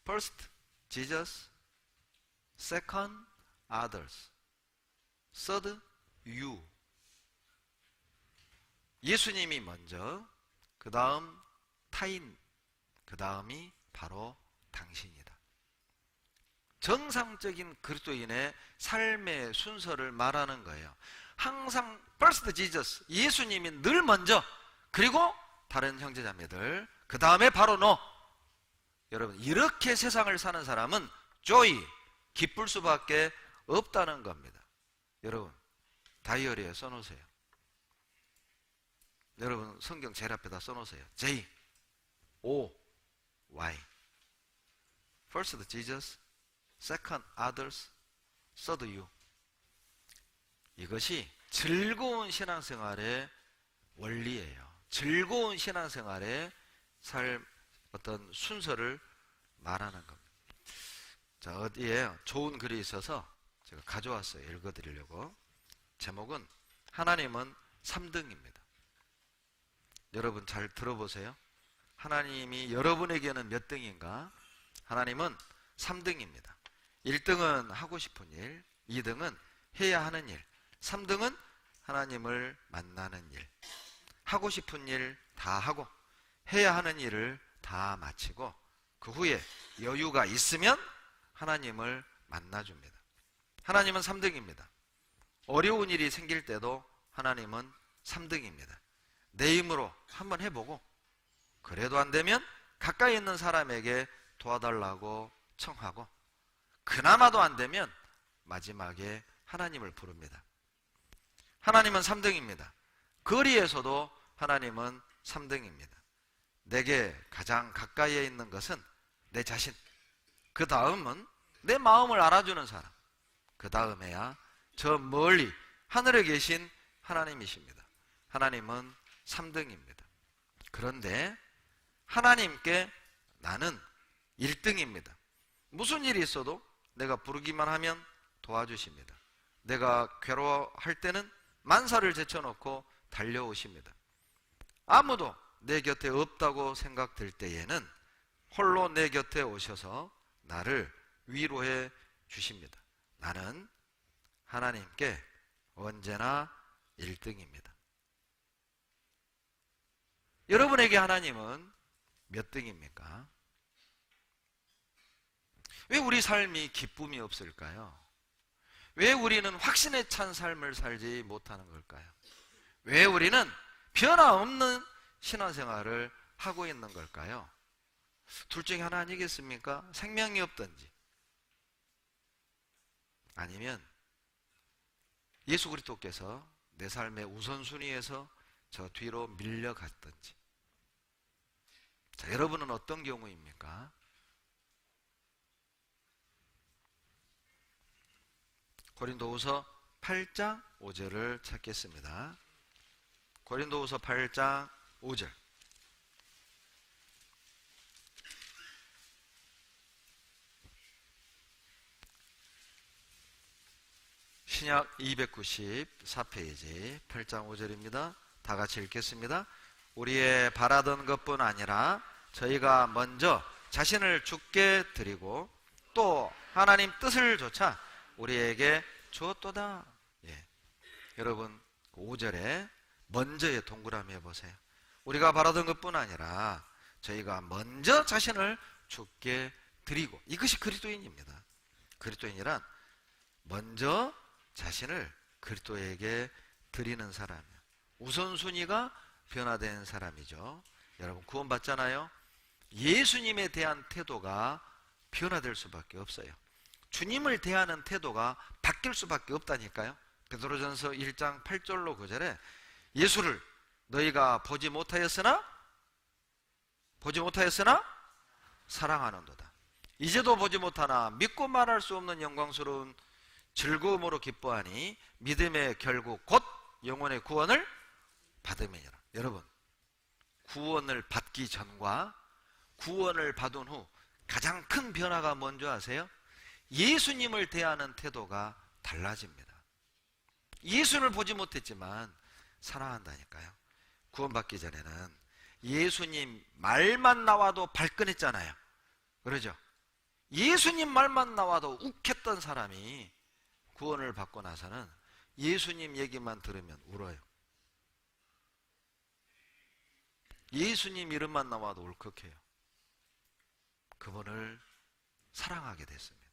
First, Jesus. Second, others. Third, you. 예수님이 먼저, 그 다음 타인, 그 다음이 바로 당신이다. 정상적인 그리스도인의 삶의 순서를 말하는 거예요. 항상 first Jesus, 예수님이 늘 먼저, 그리고 다른 형제자매들, 그 다음에 바로 너. 여러분, 이렇게 세상을 사는 사람은 joy, 기쁠 수밖에 없다는 겁니다. 여러분, 다이어리에 써놓으세요. 여러분, 성경 제일 앞에다 써놓으세요. J, O, Y. First Jesus, second others, third you. 이것이 즐거운 신앙생활의 원리예요. 즐거운 신앙생활의 어떤 순서를 말하는 겁니다. 자, 어디에 좋은 글이 있어서 제가 가져왔어요. 읽어드리려고. 제목은 하나님은 3등입니다. 여러분 잘 들어보세요. 하나님이 여러분에게는 몇 등인가? 하나님은 3등입니다. 1등은 하고 싶은 일, 2등은 해야 하는 일, 3등은 하나님을 만나는 일. 하고 싶은 일 다 하고 해야 하는 일을 다 마치고 그 후에 여유가 있으면 하나님을 만나줍니다. 하나님은 3등입니다. 어려운 일이 생길 때도 하나님은 3등입니다. 내 힘으로 한번 해보고 그래도 안 되면 가까이 있는 사람에게 도와달라고 청하고 그나마도 안 되면 마지막에 하나님을 부릅니다. 하나님은 3등입니다. 거리에서도 하나님은 3등입니다. 내게 가장 가까이에 있는 것은 내 자신, 그 다음은 내 마음을 알아주는 사람, 그 다음에야 저 멀리 하늘에 계신 하나님이십니다. 하나님은 3등입니다. 그런데 하나님께 나는 1등입니다. 무슨 일이 있어도 내가 부르기만 하면 도와주십니다. 내가 괴로워할 때는 만사를 제쳐놓고 달려오십니다. 아무도 내 곁에 없다고 생각될 때에는 홀로 내 곁에 오셔서 나를 위로해 주십니다. 나는 하나님께 언제나 1등입니다. 여러분에게 하나님은 몇 등입니까? 왜 우리 삶이 기쁨이 없을까요? 왜 우리는 확신에 찬 삶을 살지 못하는 걸까요? 왜 우리는 변화없는 신앙생활을 하고 있는 걸까요? 둘 중에 하나 아니겠습니까? 생명이 없든지 아니면 예수 그리스도께서 내 삶의 우선순위에서 저 뒤로 밀려갔든지. 자, 여러분은 어떤 경우입니까? 고린도후서 8장 5절을 찾겠습니다. 고린도후서 8장 5절. 신약 294페이지 8장 5절입니다. 다 같이 읽겠습니다. 우리의 바라던 것뿐 아니라 저희가 먼저 자신을 주께 드리고 또 하나님 뜻을 조차 우리에게 주었도다. 예. 여러분 5절에 먼저의 동그라미 해보세요. 우리가 바라던 것뿐 아니라 저희가 먼저 자신을 주께 드리고, 이것이 그리스도인입니다. 그리스도인이란 먼저 자신을 그리스도에게 드리는 사람이에요. 우선순위가 변화된 사람이죠. 여러분 구원받잖아요. 예수님에 대한 태도가 변화될 수밖에 없어요. 주님을 대하는 태도가 바뀔 수밖에 없다니까요. 베드로전서 1장 8절로 9절에 예수를 너희가 보지 못하였으나 사랑하는도다. 이제도 보지 못하나 믿고 말할 수 없는 영광스러운 즐거움으로 기뻐하니 믿음의 결국 곧 영혼의 구원을 받음이니라. 여러분, 구원을 받기 전과 구원을 받은 후 가장 큰 변화가 뭔지 아세요? 예수님을 대하는 태도가 달라집니다. 예수를 보지 못했지만 사랑한다니까요. 구원받기 전에는 예수님 말만 나와도 발끈했잖아요. 그러죠? 예수님 말만 나와도 욱했던 사람이 구원을 받고 나서는 예수님 얘기만 들으면 울어요. 예수님 이름만 나와도 울컥해요. 그분을 사랑하게 됐습니다.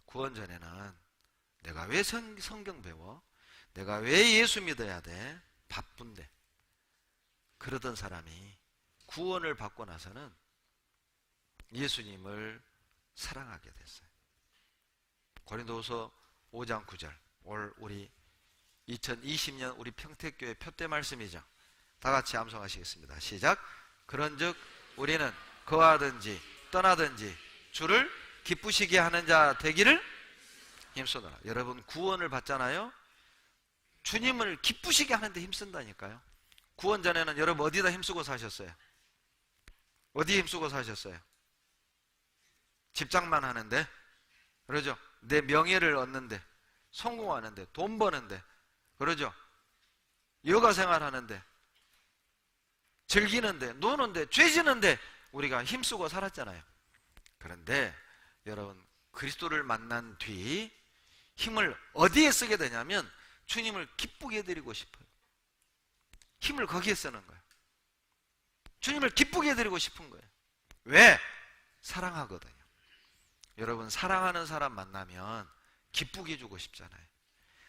구원 전에는 내가 왜 성경 배워? 내가 왜 예수 믿어야 돼? 바쁜데. 그러던 사람이 구원을 받고 나서는 예수님을 사랑하게 됐어요. 고린도후서 5장 9절. 올 우리 2020년 우리 평택교회 표대 말씀이죠. 다 같이 암송하시겠습니다. 시작. 그런즉 우리는 거하든지 떠나든지 주를 기쁘시게 하는 자 되기를 힘쓰노라. 여러분 구원을 받잖아요. 주님을 기쁘시게 하는데 힘쓴다니까요. 구원 전에는 여러분 어디다 힘쓰고 사셨어요? 어디에 힘쓰고 사셨어요? 집장만 하는데, 그러죠? 내 명예를 얻는데, 성공하는데, 돈 버는데, 그러죠? 여가 생활하는데, 즐기는데, 노는데, 죄지는데 우리가 힘쓰고 살았잖아요. 그런데 여러분 그리스도를 만난 뒤 힘을 어디에 쓰게 되냐면 주님을 기쁘게 해드리고 싶어요. 힘을 거기에 쓰는 거예요. 주님을 기쁘게 해드리고 싶은 거예요. 왜? 사랑하거든요. 여러분 사랑하는 사람 만나면 기쁘게 해주고 싶잖아요.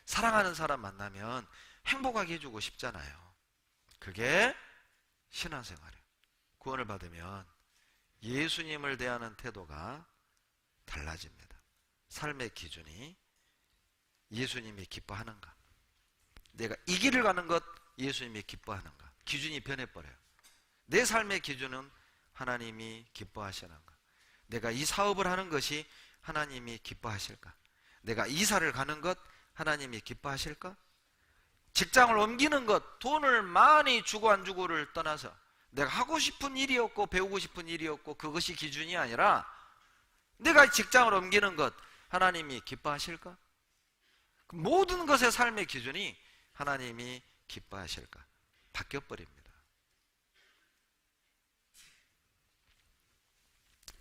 사랑하는 사람 만나면 행복하게 해주고 싶잖아요. 그게 신앙생활이에요. 구원을 받으면 예수님을 대하는 태도가 달라집니다. 삶의 기준이 예수님이 기뻐하는가, 내가 이 길을 가는 것 예수님이 기뻐하는가, 기준이 변해버려요. 내 삶의 기준은 하나님이 기뻐하시는가, 내가 이 사업을 하는 것이 하나님이 기뻐하실까, 내가 이사를 가는 것 하나님이 기뻐하실까, 직장을 옮기는 것, 돈을 많이 주고 안 주고를 떠나서 내가 하고 싶은 일이었고 배우고 싶은 일이었고 그것이 기준이 아니라 내가 직장을 옮기는 것 하나님이 기뻐하실까? 모든 것의 삶의 기준이 하나님이 기뻐하실까? 바뀌어버립니다.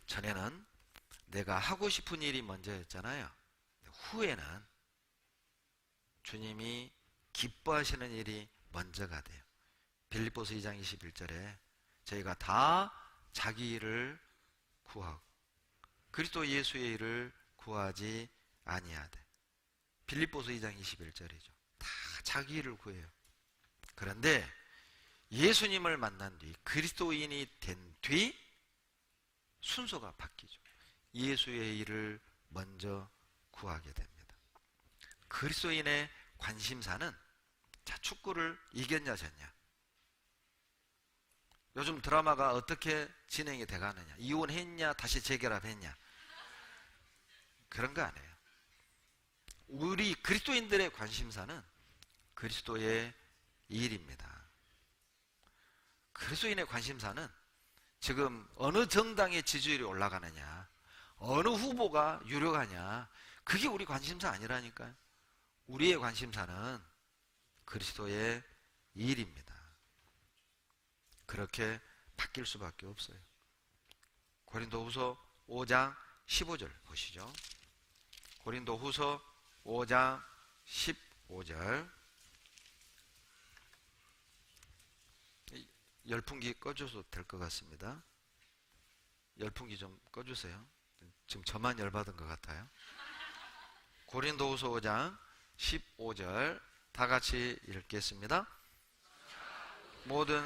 전에는 내가 하고 싶은 일이 먼저였잖아요. 후에는 주님이 기뻐하시는 일이 먼저가 돼요. 빌립보서 2장 21절에 저희가 다 자기 일을 구하고 그리스도 예수의 일을 구하지 아니하되. 빌립보서 2장 21절이죠. 다 자기 일을 구해요. 그런데 예수님을 만난 뒤, 그리스도인이 된 뒤 순서가 바뀌죠. 예수의 일을 먼저 구하게 됩니다. 그리스도인의 관심사는, 자, 축구를 이겼냐 졌냐, 요즘 드라마가 어떻게 진행이 돼가느냐, 이혼했냐 다시 재결합했냐, 그런 거 아니에요. 우리 그리스도인들의 관심사는 그리스도의 일입니다. 그리스도인의 관심사는 지금 어느 정당의 지지율이 올라가느냐, 어느 후보가 유력하냐, 그게 우리 관심사 아니라니까요. 우리의 관심사는 그리스도의 일입니다. 그렇게 바뀔 수밖에 없어요. 고린도후서 5장 15절 보시죠. 고린도후서 5장 15절. 열풍기 꺼줘도 될 것 같습니다. 열풍기 좀 꺼주세요. 지금 저만 열받은 것 같아요. 고린도후서 5장 15절 다 같이 읽겠습니다. 모든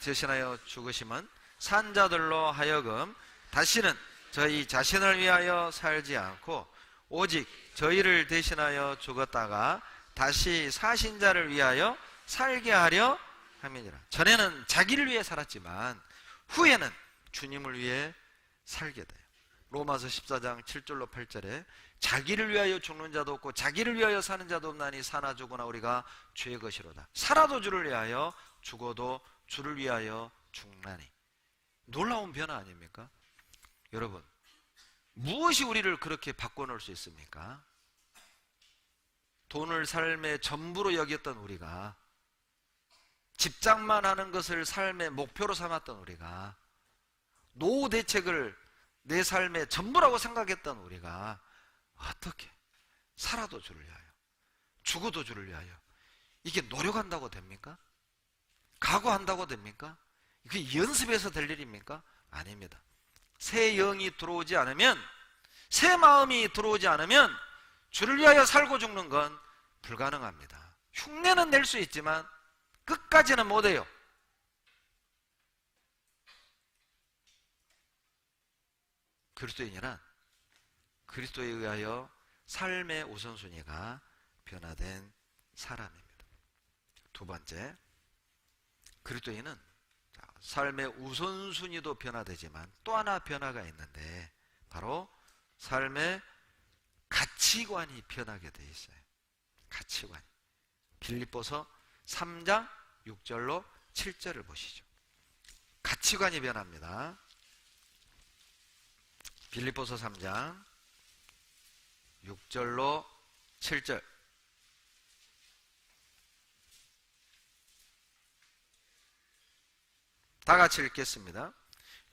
대신하여 죽으심은 산자들로 하여금 다시는 저희 자신을 위하여 살지 않고 오직 저희를 대신하여 죽었다가 다시 사신 자를 위하여 살게 하려 함이니라. 전에는 자기를 위해 살았지만 후에는 주님을 위해 살게 돼요. 로마서 14장 7절로 8절에 자기를 위하여 죽는 자도 없고 자기를 위하여 사는 자도 없나니 사나 죽으나 우리가 주의 것이로다. 살아도 주를 위하여 죽어도 주를 위하여 죽나니. 놀라운 변화 아닙니까? 여러분, 무엇이 우리를 그렇게 바꿔놓을 수 있습니까? 돈을 삶의 전부로 여겼던 우리가, 집장만 하는 것을 삶의 목표로 삼았던 우리가, 노후 대책을 내 삶의 전부라고 생각했던 우리가 어떻게 살아도 주를 위하여 죽어도 주를 위하여, 이게 노력한다고 됩니까? 각오한다고 됩니까? 그게 연습해서 될 일입니까? 아닙니다. 새 영이 들어오지 않으면, 새 마음이 들어오지 않으면 주를 위하여 살고 죽는 건 불가능합니다. 흉내는 낼 수 있지만 끝까지는 못해요. 그리스도인이란 그리스도에 의하여 삶의 우선순위가 변화된 사람입니다. 두 번째, 그리스도인은 삶의 우선순위도 변화되지만 또 하나 변화가 있는데 바로 삶의 가치관이 변하게 돼 있어요. 가치관이. 빌립보서 3장 6절로 7절을 보시죠. 가치관이 변합니다. 빌립보서 3장 6절로 7절. 다 같이 읽겠습니다.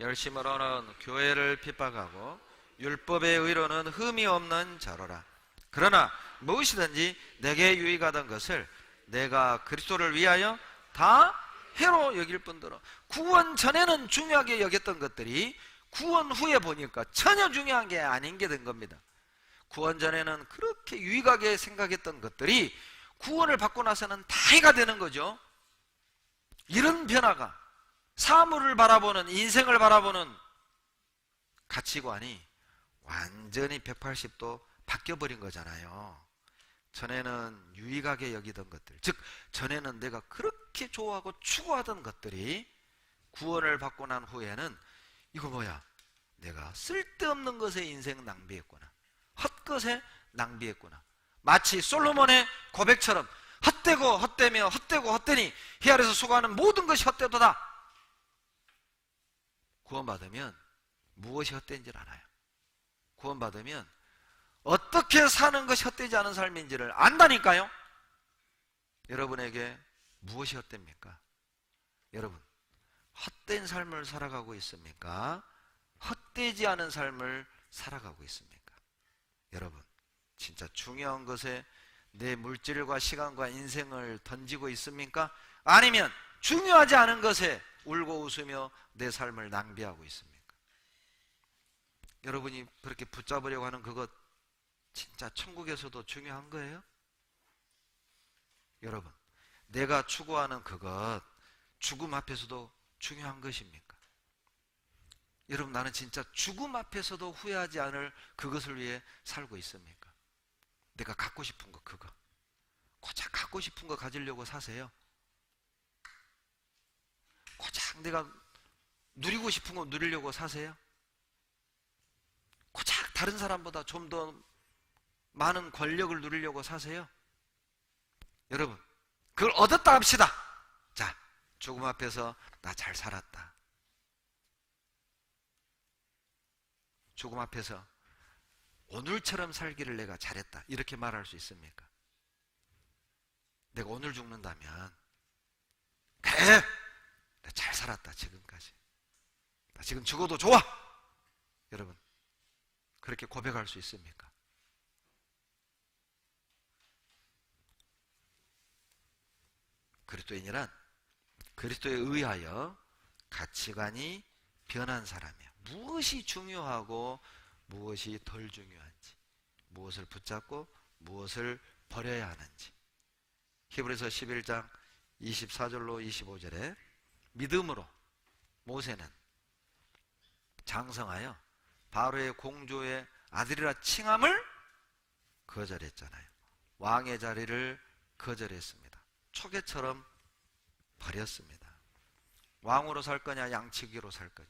열심으로는 교회를 핍박하고 율법의 의로는 흠이 없는 자로라. 그러나 무엇이든지 내게 유익하던 것을 내가 그리스도를 위하여 다 해로 여길 뿐더러, 구원 전에는 중요하게 여겼던 것들이 구원 후에 보니까 전혀 중요한 게 아닌 게 된 겁니다. 구원 전에는 그렇게 유익하게 생각했던 것들이 구원을 받고 나서는 다 해가 되는 거죠. 이런 변화가, 사물을 바라보는, 인생을 바라보는 가치관이 완전히 180도 바뀌어버린 거잖아요. 전에는 유익하게 여기던 것들, 즉 전에는 내가 그렇게 좋아하고 추구하던 것들이 구원을 받고 난 후에는 이거 뭐야, 내가 쓸데없는 것에 인생 낭비했구나, 헛것에 낭비했구나. 마치 솔로몬의 고백처럼 헛되고 헛되며 헛되고 헛되니 해 아래서 수고하는 모든 것이 헛되도다. 구원받으면 무엇이 헛된지를 알아요. 구원받으면 어떻게 사는 것이 헛되지 않은 삶인지를 안다니까요. 여러분에게 무엇이 헛됩니까? 여러분, 헛된 삶을 살아가고 있습니까? 헛되지 않은 삶을 살아가고 있습니까? 여러분, 진짜 중요한 것에 내 물질과 시간과 인생을 던지고 있습니까? 아니면 중요하지 않은 것에 울고 웃으며 내 삶을 낭비하고 있습니까? 여러분이 그렇게 붙잡으려고 하는 그것 진짜 천국에서도 중요한 거예요? 여러분, 내가 추구하는 그것 죽음 앞에서도 중요한 것입니까? 여러분, 나는 진짜 죽음 앞에서도 후회하지 않을 그것을 위해 살고 있습니까? 내가 갖고 싶은 거, 그거 고작 갖고 싶은 거 가지려고 사세요? 고작 내가 누리고 싶은 거 누리려고 사세요? 고작 다른 사람보다 좀 더 많은 권력을 누리려고 사세요? 여러분, 그걸 얻었다 합시다. 자, 죽음 앞에서 나 잘 살았다. 죽음 앞에서 오늘처럼 살기를 내가 잘했다, 이렇게 말할 수 있습니까? 내가 오늘 죽는다면 그래, 나 잘 살았다 지금까지, 나 지금 죽어도 좋아, 여러분 그렇게 고백할 수 있습니까? 그리스도인이란 그리스도에 의하여 가치관이 변한 사람이야. 무엇이 중요하고 무엇이 덜 중요한지, 무엇을 붙잡고 무엇을 버려야 하는지. 히브리서 11장 24절로 25절에 믿음으로 모세는 장성하여 바로의 공주의 아들이라 칭함을 거절했잖아요. 왕의 자리를 거절했습니다. 초계처럼 버렸습니다. 왕으로 살 거냐 양치기로 살 거냐.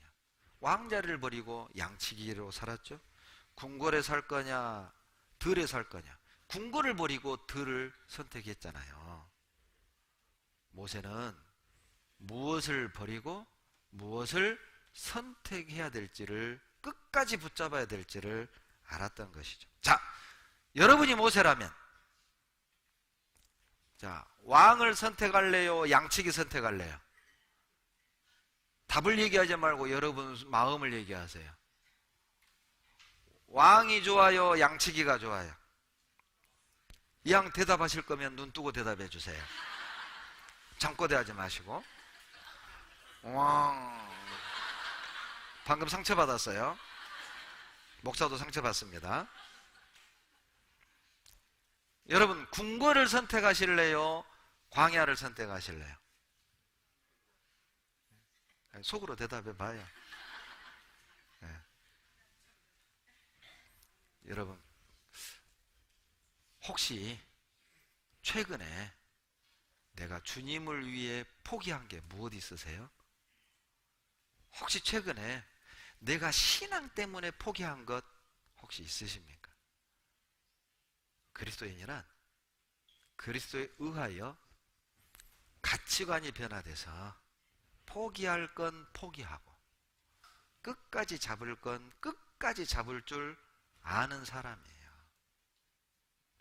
왕자리를 버리고 양치기로 살았죠. 궁궐에 살 거냐 들에 살 거냐. 궁궐을 버리고 들을 선택했잖아요. 모세는 무엇을 버리고 무엇을 선택해야 될지를, 끝까지 붙잡아야 될지를 알았던 것이죠. 자, 여러분이 모세라면, 자, 왕을 선택할래요? 양치기 선택할래요? 답을 얘기하지 말고 여러분 마음을 얘기하세요. 왕이 좋아요? 양치기가 좋아요? 이왕 대답하실 거면 눈 뜨고 대답해 주세요. 잠꼬대 하지 마시고. 왕. 방금 상처받았어요. 목사도 상처받습니다. 여러분, 궁궐을 선택하실래요? 광야를 선택하실래요? 속으로 대답해 봐요. 네. 여러분, 혹시 최근에 내가 주님을 위해 포기한 게 무엇 있으세요? 혹시 최근에 내가 신앙 때문에 포기한 것 혹시 있으십니까? 그리스도인이란 그리스도에 의하여 가치관이 변화돼서 포기할 건 포기하고 끝까지 잡을 건 끝까지 잡을 줄 아는 사람이에요.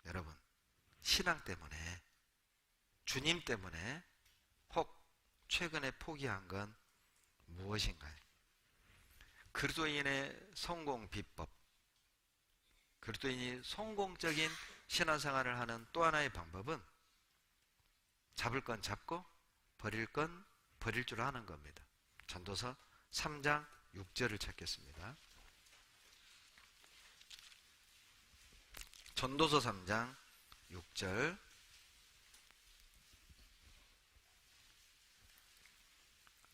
여러분, 신앙 때문에, 주님 때문에 혹 최근에 포기한 건 무엇인가요? 그리스도인의 성공 비법, 그리스도인이 성공적인 신앙생활을 하는 또 하나의 방법은 잡을 건 잡고 버릴 건 버릴 줄 아는 겁니다. 전도서 3장 6절을 찾겠습니다. 전도서 3장 6절.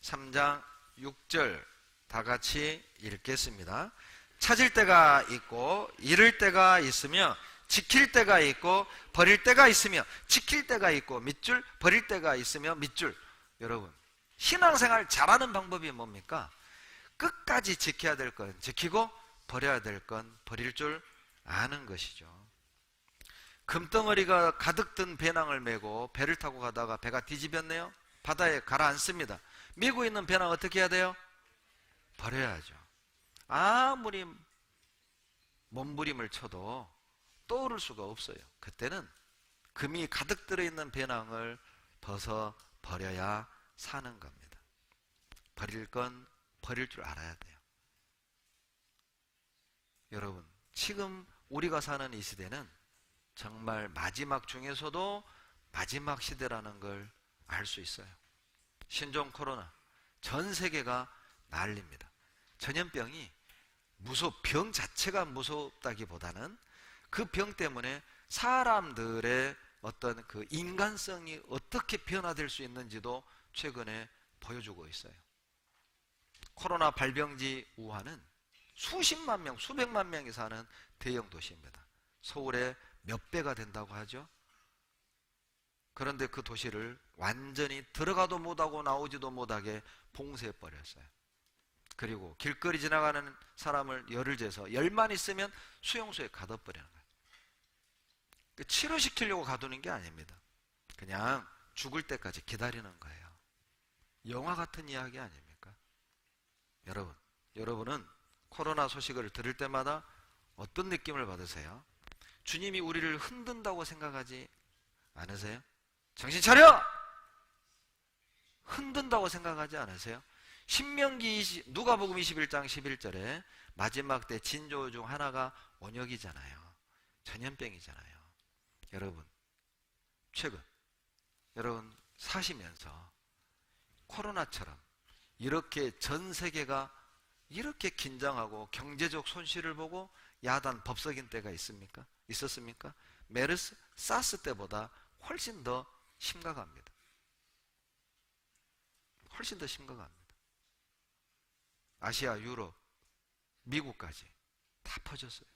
3장 6절 다 같이 읽겠습니다. 찾을 때가 있고 잃을 때가 있으며 지킬 때가 있고 버릴 때가 있으며 지킬 때가 있고 밑줄 버릴 때가 있으며 밑줄. 여러분, 신앙생활 잘하는 방법이 뭡니까? 끝까지 지켜야 될 건 지키고 버려야 될 건 버릴 줄 아는 것이죠. 금덩어리가 가득 든 배낭을 메고 배를 타고 가다가 배가 뒤집혔네요. 바다에 가라앉습니다. 메고 있는 배낭 어떻게 해야 돼요? 버려야죠. 아무리 몸부림을 쳐도 떠오를 수가 없어요. 그때는 금이 가득 들어있는 배낭을 벗어 버려야 사는 겁니다. 버릴 건 버릴 줄 알아야 돼요. 여러분, 지금 우리가 사는 이 시대는 정말 마지막 중에서도 마지막 시대라는 걸 알 수 있어요. 신종 코로나, 전 세계가 난립니다. 전염병이 병 자체가 무섭다기보다는 그 병 때문에 사람들의 어떤 그 인간성이 어떻게 변화될 수 있는지도 최근에 보여주고 있어요. 코로나 발병지 우한은 수십만 명, 수백만 명이 사는 대형 도시입니다. 서울의 몇 배가 된다고 하죠. 그런데 그 도시를 완전히 들어가도 못하고 나오지도 못하게 봉쇄해버렸어요. 그리고 길거리 지나가는 사람을 열을 재서 열만 있으면 수용소에 가둬버리는 거예요. 치료시키려고 가두는 게 아닙니다. 그냥 죽을 때까지 기다리는 거예요. 영화 같은 이야기 아닙니까? 여러분은 코로나 소식을 들을 때마다 어떤 느낌을 받으세요? 주님이 우리를 흔든다고 생각하지 않으세요? 정신 차려! 흔든다고 생각하지 않으세요? 누가복음 21장 11절에 마지막 때 징조 중 하나가 온역이잖아요. 전염병이잖아요. 여러분, 최근 여러분 사시면서 코로나처럼 이렇게 전 세계가 이렇게 긴장하고 경제적 손실을 보고 야단 법석인 때가 있었습니까? 메르스, 사스 때보다 훨씬 더 심각합니다. 훨씬 더 심각합니다. 아시아, 유럽, 미국까지 다 퍼졌어요.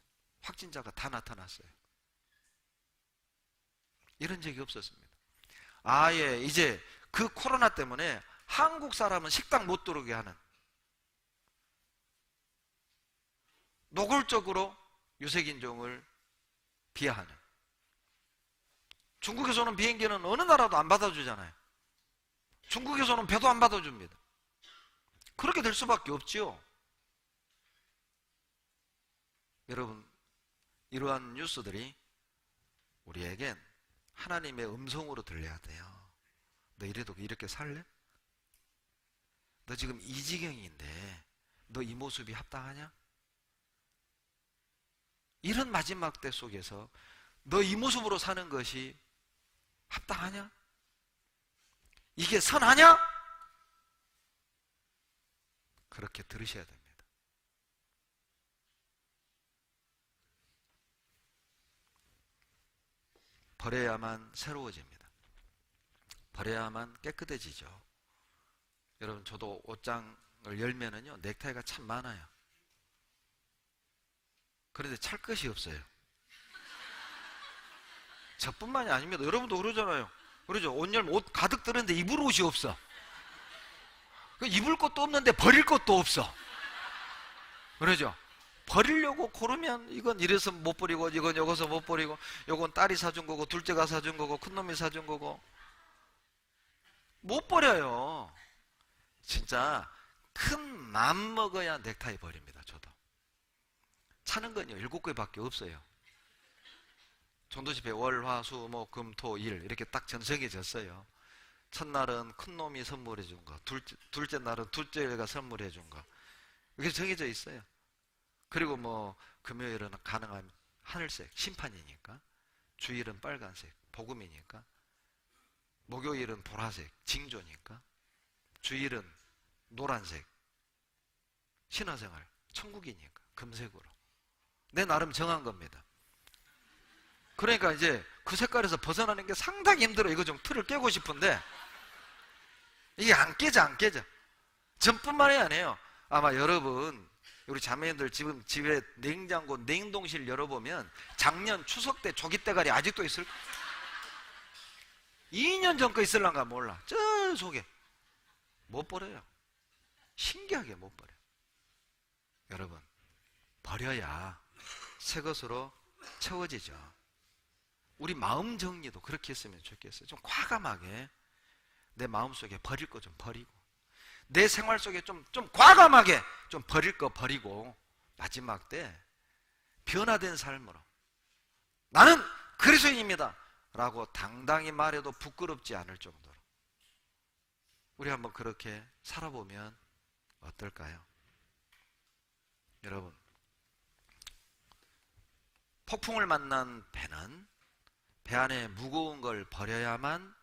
확진자가 다 나타났어요. 이런 적이 없었습니다. 아예 이제 그 코로나 때문에 한국 사람은 식당 못 들어오게 하는, 노골적으로 유색인종을 비하하는, 중국에서는 비행기는 어느 나라도 안 받아주잖아요. 중국에서는 배도 안 받아줍니다. 그렇게 될 수밖에 없지요. 여러분, 이러한 뉴스들이 우리에겐 하나님의 음성으로 들려야 돼요. 너 이래도 이렇게 살래? 너 지금 이 지경인데 너 이 모습이 합당하냐? 이런 마지막 때 속에서 너 이 모습으로 사는 것이 합당하냐? 이게 선하냐? 그렇게 들으셔야 됩니다. 버려야만 새로워집니다. 버려야만 깨끗해지죠. 여러분, 저도 옷장을 열면은요, 넥타이가 참 많아요. 그런데 찰 것이 없어요. 저뿐만이 아닙니다. 여러분도 그러잖아요. 그러죠? 옷 열면 옷 가득 들었는데 입을 옷이 없어. 입을 것도 없는데 버릴 것도 없어. 그러죠? 버리려고 고르면 이건 이래서 못 버리고, 이건 여기서 못 버리고, 이건 딸이 사준 거고, 둘째가 사준 거고, 큰놈이 사준 거고, 못 버려요. 진짜 큰 맘 먹어야 넥타이 버립니다. 저도 차는 건요 7개밖에 없어요. 전도집회 월, 화, 수, 목, 금, 토, 일 이렇게 딱 정해졌어요. 첫날은 큰놈이 선물해 준 거, 둘째 날은 둘째가 선물해 준 거, 이게 정해져 있어요. 그리고 뭐 금요일은 가능하면 하늘색, 심판이니까, 주일은 빨간색, 복음이니까, 목요일은 보라색, 징조니까, 주일은 노란색, 신화생활, 천국이니까 금색으로 내 나름 정한 겁니다. 그러니까 이제 그 색깔에서 벗어나는 게 상당히 힘들어. 이거 좀 틀을 깨고 싶은데 이게 안 깨져. 전뿐만이 아니에요. 아마 여러분, 우리 자매님들 지금 집에 냉장고, 냉동실 열어보면 작년 추석 때 조깃대가리 아직도 있을 거예요. 2년 전 거 있을란가 몰라. 저 속에 못 버려요. 신기하게 못 버려. 여러분, 버려야 새 것으로 채워지죠. 우리 마음 정리도 그렇게 했으면 좋겠어요. 좀 과감하게 내 마음속에 버릴 거 좀 버리고, 내 생활 속에 좀 과감하게 좀 버릴 거 버리고, 마지막 때 변화된 삶으로 나는 그리스도인입니다 라고 당당히 말해도 부끄럽지 않을 정도로 우리 한번 그렇게 살아보면 어떨까요? 여러분, 폭풍을 만난 배는 배 안에 무거운 걸 버려야만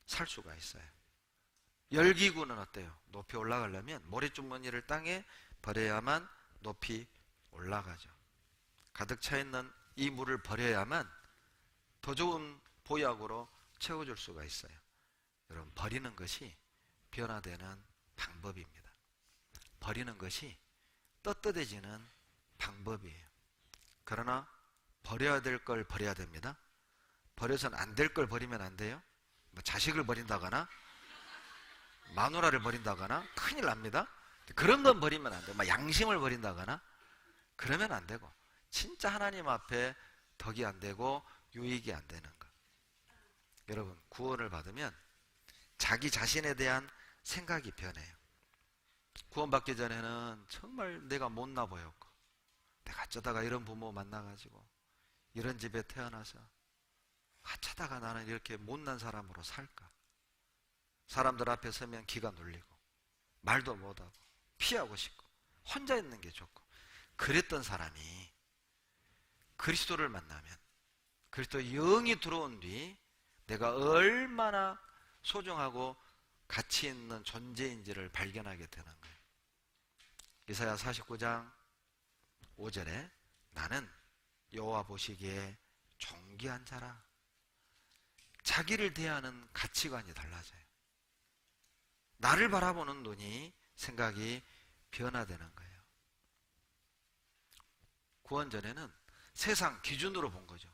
살 수가 있어요. 열기구는 어때요? 높이 올라가려면 모래주머니를 땅에 버려야만 높이 올라가죠. 가득 차 있는 이 물을 버려야만 더 좋은 보약으로 채워줄 수가 있어요. 여러분, 버리는 것이 변화되는 방법입니다. 버리는 것이 떳떳해지는 방법이에요. 그러나 버려야 될 걸 버려야 됩니다. 버려서는 안 될 걸 버리면 안 돼요. 뭐 자식을 버린다거나 마누라를 버린다거나 큰일 납니다. 그런 건 버리면 안 돼요. 막 양심을 버린다거나 그러면 안 되고, 진짜 하나님 앞에 덕이 안 되고 유익이 안 되는 것. 여러분, 구원을 받으면 자기 자신에 대한 생각이 변해요. 구원받기 전에는 정말 내가 못나 보였고, 내가 어쩌다가 이런 부모 만나가지고 이런 집에 태어나서 어쩌다가 나는 이렇게 못난 사람으로 살까? 사람들 앞에 서면 기가 눌리고 말도 못하고 피하고 싶고 혼자 있는 게 좋고, 그랬던 사람이 그리스도를 만나면, 그리스도 영이 들어온 뒤 내가 얼마나 소중하고 가치 있는 존재인지를 발견하게 되는 거예요. 이사야 49장 5절에 나는 여호와 보시기에 존귀한 자라. 자기를 대하는 가치관이 달라져요. 나를 바라보는 눈이, 생각이 변화되는 거예요. 구원 전에는 세상 기준으로 본 거죠.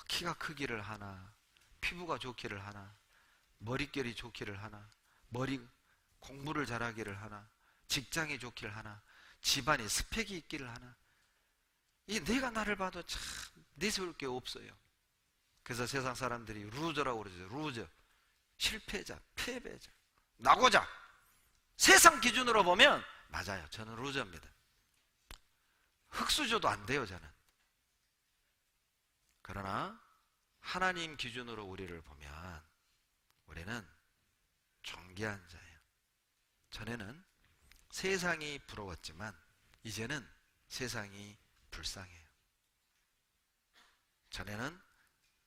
키가 크기를 하나, 피부가 좋기를 하나, 머릿결이 좋기를 하나, 공부를 잘하기를 하나, 직장이 좋기를 하나, 집안에 스펙이 있기를 하나. 내가 나를 봐도 참 내세울 게 없어요. 그래서 세상 사람들이 루저라고 그러죠. 루저, 실패자, 패배자, 나고자. 세상 기준으로 보면 맞아요. 저는 루저입니다. 흙수저도 안 돼요, 저는. 그러나 하나님 기준으로 우리를 보면 우리는 존귀한 자예요. 전에는 세상이 부러웠지만 이제는 세상이 불쌍해요. 전에는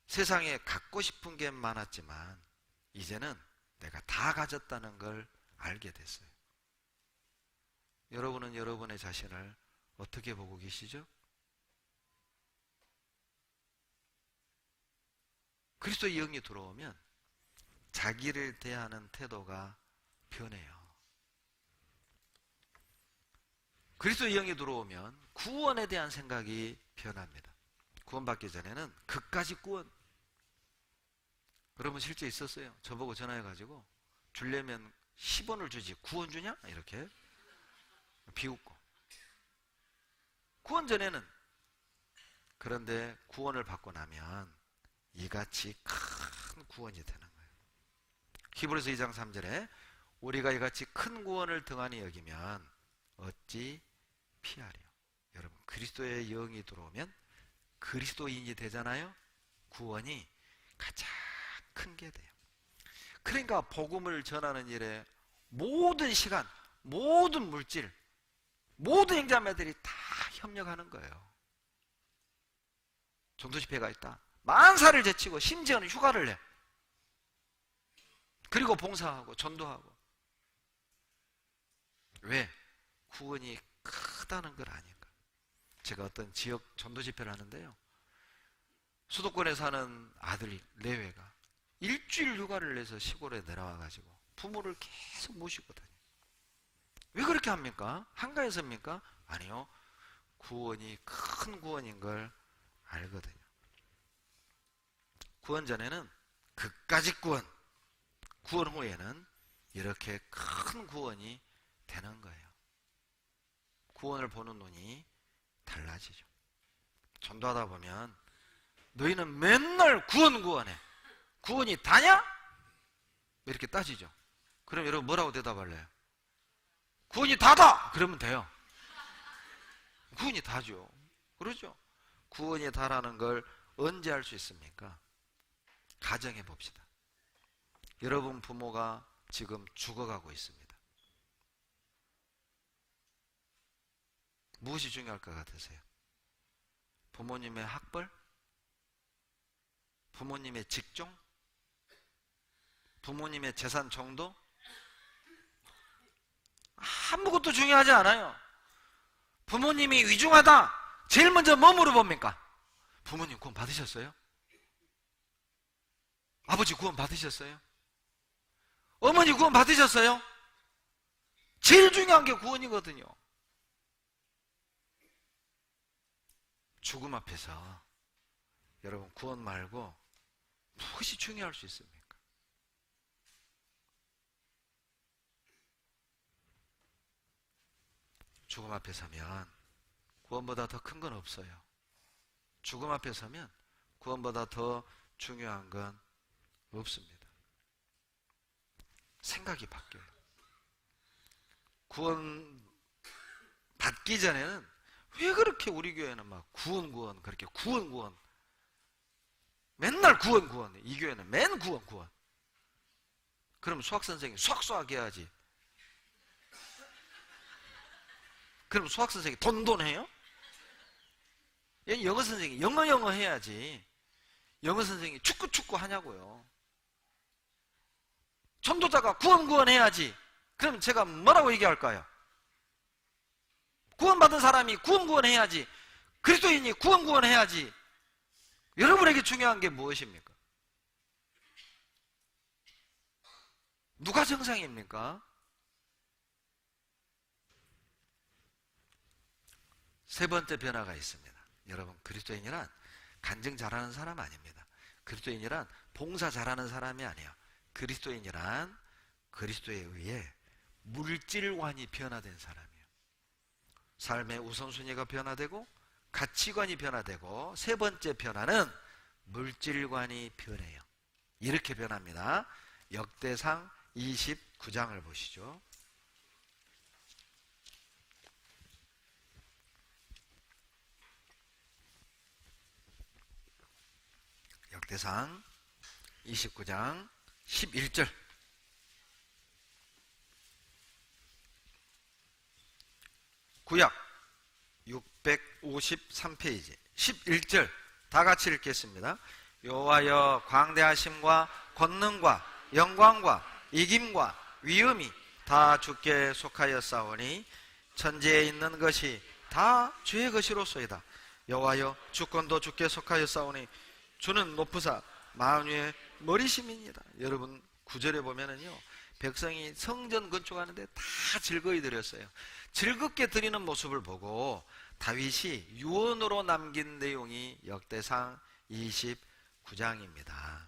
세상에 갖고 싶은 게 많았지만 이제는 내가 다 가졌다는 걸 알게 됐어요. 여러분은 여러분의 자신을 어떻게 보고 계시죠? 그리스도의 영이 들어오면 자기를 대하는 태도가 변해요. 그리스도의 영이 들어오면 구원에 대한 생각이 변합니다. 구원받기 전에는 그까지 구원. 여러분 실제 있었어요. 저보고 전화해가지고 주려면 10원을 주지 9원 주냐? 이렇게 비웃고. 구원 전에는. 그런데 구원을 받고 나면 이같이 큰 구원이 되는 거예요. 히브리서 2장 3절에 우리가 이같이 큰 구원을 등한히 여기면 어찌 피하려. 여러분 그리스도의 영이 들어오면 그리스도인이 되잖아요. 구원이 가장 큰 게 돼요. 그러니까 복음을 전하는 일에 모든 시간, 모든 물질, 모든 행자매들이 다 협력하는 거예요. 전도집회가 있다. 만사를 제치고 심지어는 휴가를 내. 그리고 봉사하고 전도하고. 왜? 구원이 크다는 걸 아닌가. 제가 어떤 지역 전도집회를 하는데요. 수도권에 사는 아들이 내외가 일주일 휴가를 내서 시골에 내려와가지고 부모를 계속 모시고 다녀요. 왜 그렇게 합니까? 한가해서입니까? 아니요. 구원이 큰 구원인 걸 알거든요. 구원 전에는 그까짓 구원, 구원 후에는 이렇게 큰 구원이 되는 거예요. 구원을 보는 눈이 달라지죠. 전도하다 보면 너희는 맨날 구원해. 구원이 다냐? 이렇게 따지죠. 그럼 여러분 뭐라고 대답할래요? 구원이 다다! 그러면 돼요. 구원이 다죠. 그러죠. 구원이 다라는 걸 언제 알 수 있습니까? 가정해 봅시다. 여러분 부모가 지금 죽어가고 있습니다. 무엇이 중요할 것 같으세요? 부모님의 학벌? 부모님의 직종? 부모님의 재산 정도? 아무것도 중요하지 않아요. 부모님이 위중하다. 제일 먼저 뭐 물어봅니까? 부모님 구원 받으셨어요? 아버지 구원 받으셨어요? 어머니 구원 받으셨어요? 제일 중요한 게 구원이거든요. 죽음 앞에서 여러분 구원 말고 무엇이 중요할 수 있습니까? 죽음 앞에 서면 구원보다 더 큰 건 없어요. 죽음 앞에 서면 구원보다 더 중요한 건 없습니다. 생각이 바뀌어요. 구원 받기 전에는 왜 그렇게 우리 교회는 막 구원 그렇게 구원 맨날 구원 이 교회는 맨 구원 그럼 수학선생님 수학수학 해야지. 그럼 수학선생님 돈 해요? 영어선생님 영어 해야지. 영어선생님 축구 하냐고요. 전도자가 구원 해야지. 그럼 제가 뭐라고 얘기할까요? 구원받은 사람이 구원 해야지. 그리스도인이 구원 해야지. 여러분에게 중요한 게 무엇입니까? 누가 정상입니까? 세 번째 변화가 있습니다. 여러분, 그리스도인이란 간증 잘하는 사람 아닙니다. 그리스도인이란 봉사 잘하는 사람이 아니에요. 그리스도인이란 그리스도에 의해 물질관이 변화된 사람이에요. 삶의 우선순위가 변화되고 가치관이 변화되고 세 번째 변화는 물질관이 변해요. 이렇게 변합니다. 역대상 29장을 보시죠. 역대상 29장 11절. 구약 653페이지 11절 다 같이 읽겠습니다. 여호와여 광대하심과 권능과 영광과 이김과 위엄이 다 주께 속하였사오니 천지에 있는 것이 다 주의 것이로소이다. 여호와여 주권도 주께 속하였사오니 주는 높으사 만유의 머리심입니다. 여러분 9절에 보면은요, 백성이 성전 건축하는데 다 즐거이 드렸어요. 즐겁게 드리는 모습을 보고 다윗이 유언으로 남긴 내용이 역대상 29장입니다.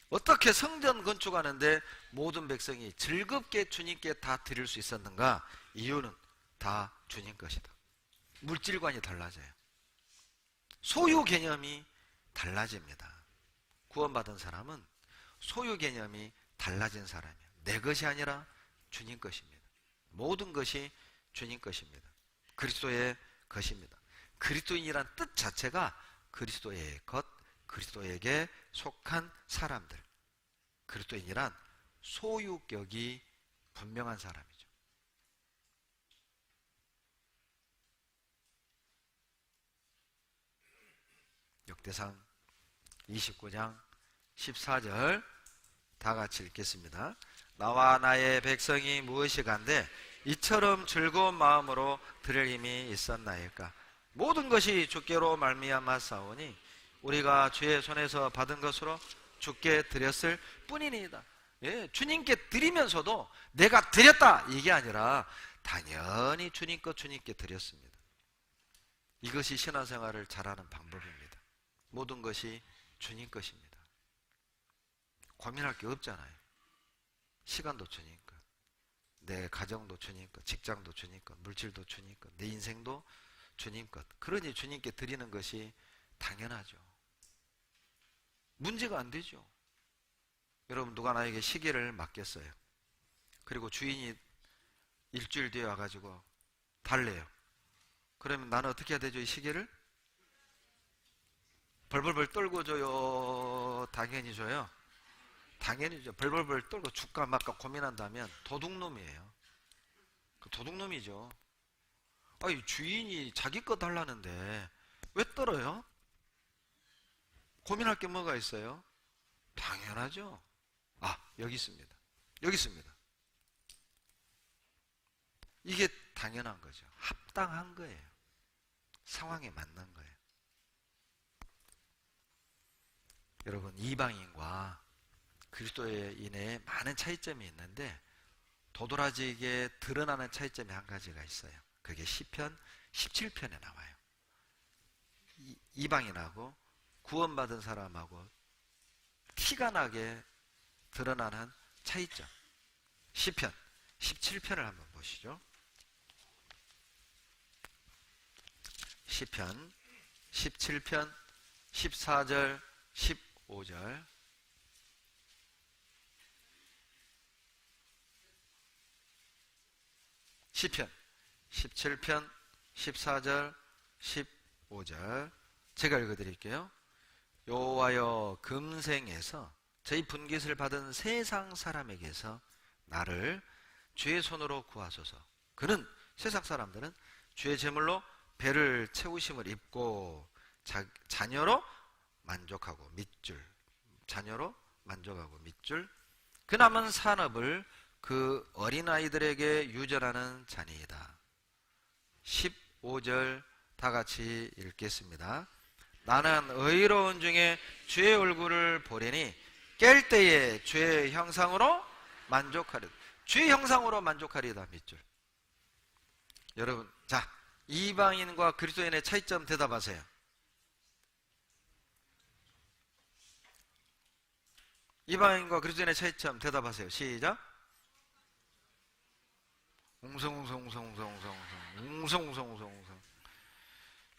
어떻게 성전 건축하는데 모든 백성이 즐겁게 주님께 다 드릴 수 있었는가? 이유는 다 주님 것이다. 물질관이 달라져요. 소유 개념이 달라집니다. 구원받은 사람은 소유 개념이 달라진 사람이에요. 내 것이 아니라 주님 것입니다. 모든 것이 주님 것입니다. 그리스도의 것입니다. 그리스도인이란 뜻 자체가 그리스도의 것, 그리스도에게 속한 사람들. 그리스도인이란 소유격이 분명한 사람이죠. 역대상 29장 14절 다 같이 읽겠습니다. 나와 나의 백성이 무엇이 간데 이처럼 즐거운 마음으로 드릴 힘이 있었나이까. 모든 것이 주께로 말미암아 싸우니 우리가 주의 손에서 받은 것으로 주께 드렸을 뿐이니이다. 예, 주님께 드리면서도 내가 드렸다 이게 아니라 당연히 주님 것 주님께 드렸습니다. 이것이 신앙생활을 잘하는 방법입니다. 모든 것이 주님 것입니다. 고민할 게 없잖아요. 시간도 주님 것, 내 가정도 주님 것, 직장도 주님 것, 물질도 주님 것, 내 인생도 주님 것. 그러니 주님께 드리는 것이 당연하죠. 문제가 안 되죠. 여러분, 누가 나에게 시계를 맡겼어요. 그리고 주인이 일주일 뒤에 와가지고 달래요. 그러면 나는 어떻게 해야 되죠? 이 시계를 벌벌벌 떨고 줘요? 당연히 줘요? 당연히죠. 벌벌벌 떨고 줄까 말까 고민한다면 도둑놈이에요. 그 도둑놈이죠. 아니, 주인이 자기 거 달라는데 왜 떨어요? 고민할 게 뭐가 있어요? 당연하죠. 아, 여기 있습니다. 여기 있습니다. 이게 당연한 거죠. 합당한 거예요. 상황에 맞는 거예요. 여러분, 이방인과 그리스도인의 많은 차이점이 있는데 도드라지게 드러나는 차이점이 한 가지가 있어요. 그게 시편 17편에 나와요. 이방인하고 구원받은 사람하고 티가 나게 드러나는 차이점. 시편 17편을 한번 보시죠. 시편 17편 14절 15절 시편 17편 14절 15절 제가 읽어드릴게요. 여호와여 금생에서 저희 분깃을 받은 세상 사람에게서 나를 주의 손으로 구하소서. 그는 세상 사람들은 주의 제물로 배를 채우심을 입고 자녀로 만족하고 밑줄, 자녀로 만족하고 밑줄, 그 남은 산업을 그 어린아이들에게 유전하는 자니이다. 15절 다 같이 읽겠습니다. 나는 의로운 중에 주의 얼굴을 보리니 깰 때에 주의 형상으로 만족하리다. 주의 형상으로 만족하리다. 밑줄. 여러분, 자, 이방인과 그리스도인의 차이점 대답하세요. 이방인과 그리스도인의 차이점 대답하세요. 시작. 웅성웅성.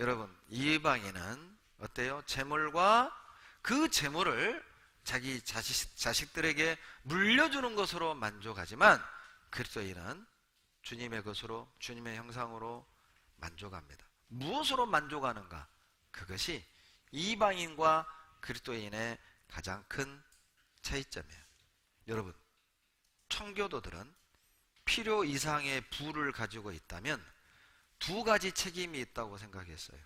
여러분, 이방인은 어때요? 재물과 그 재물을 자기 자식들에게 물려주는 것으로 만족하지만 그리스도인은 주님의 것으로, 주님의 형상으로 만족합니다. 무엇으로 만족하는가? 그것이 이방인과 그리스도인의 가장 큰 차이점이에요. 여러분, 청교도들은 필요 이상의 부를 가지고 있다면 두 가지 책임이 있다고 생각했어요.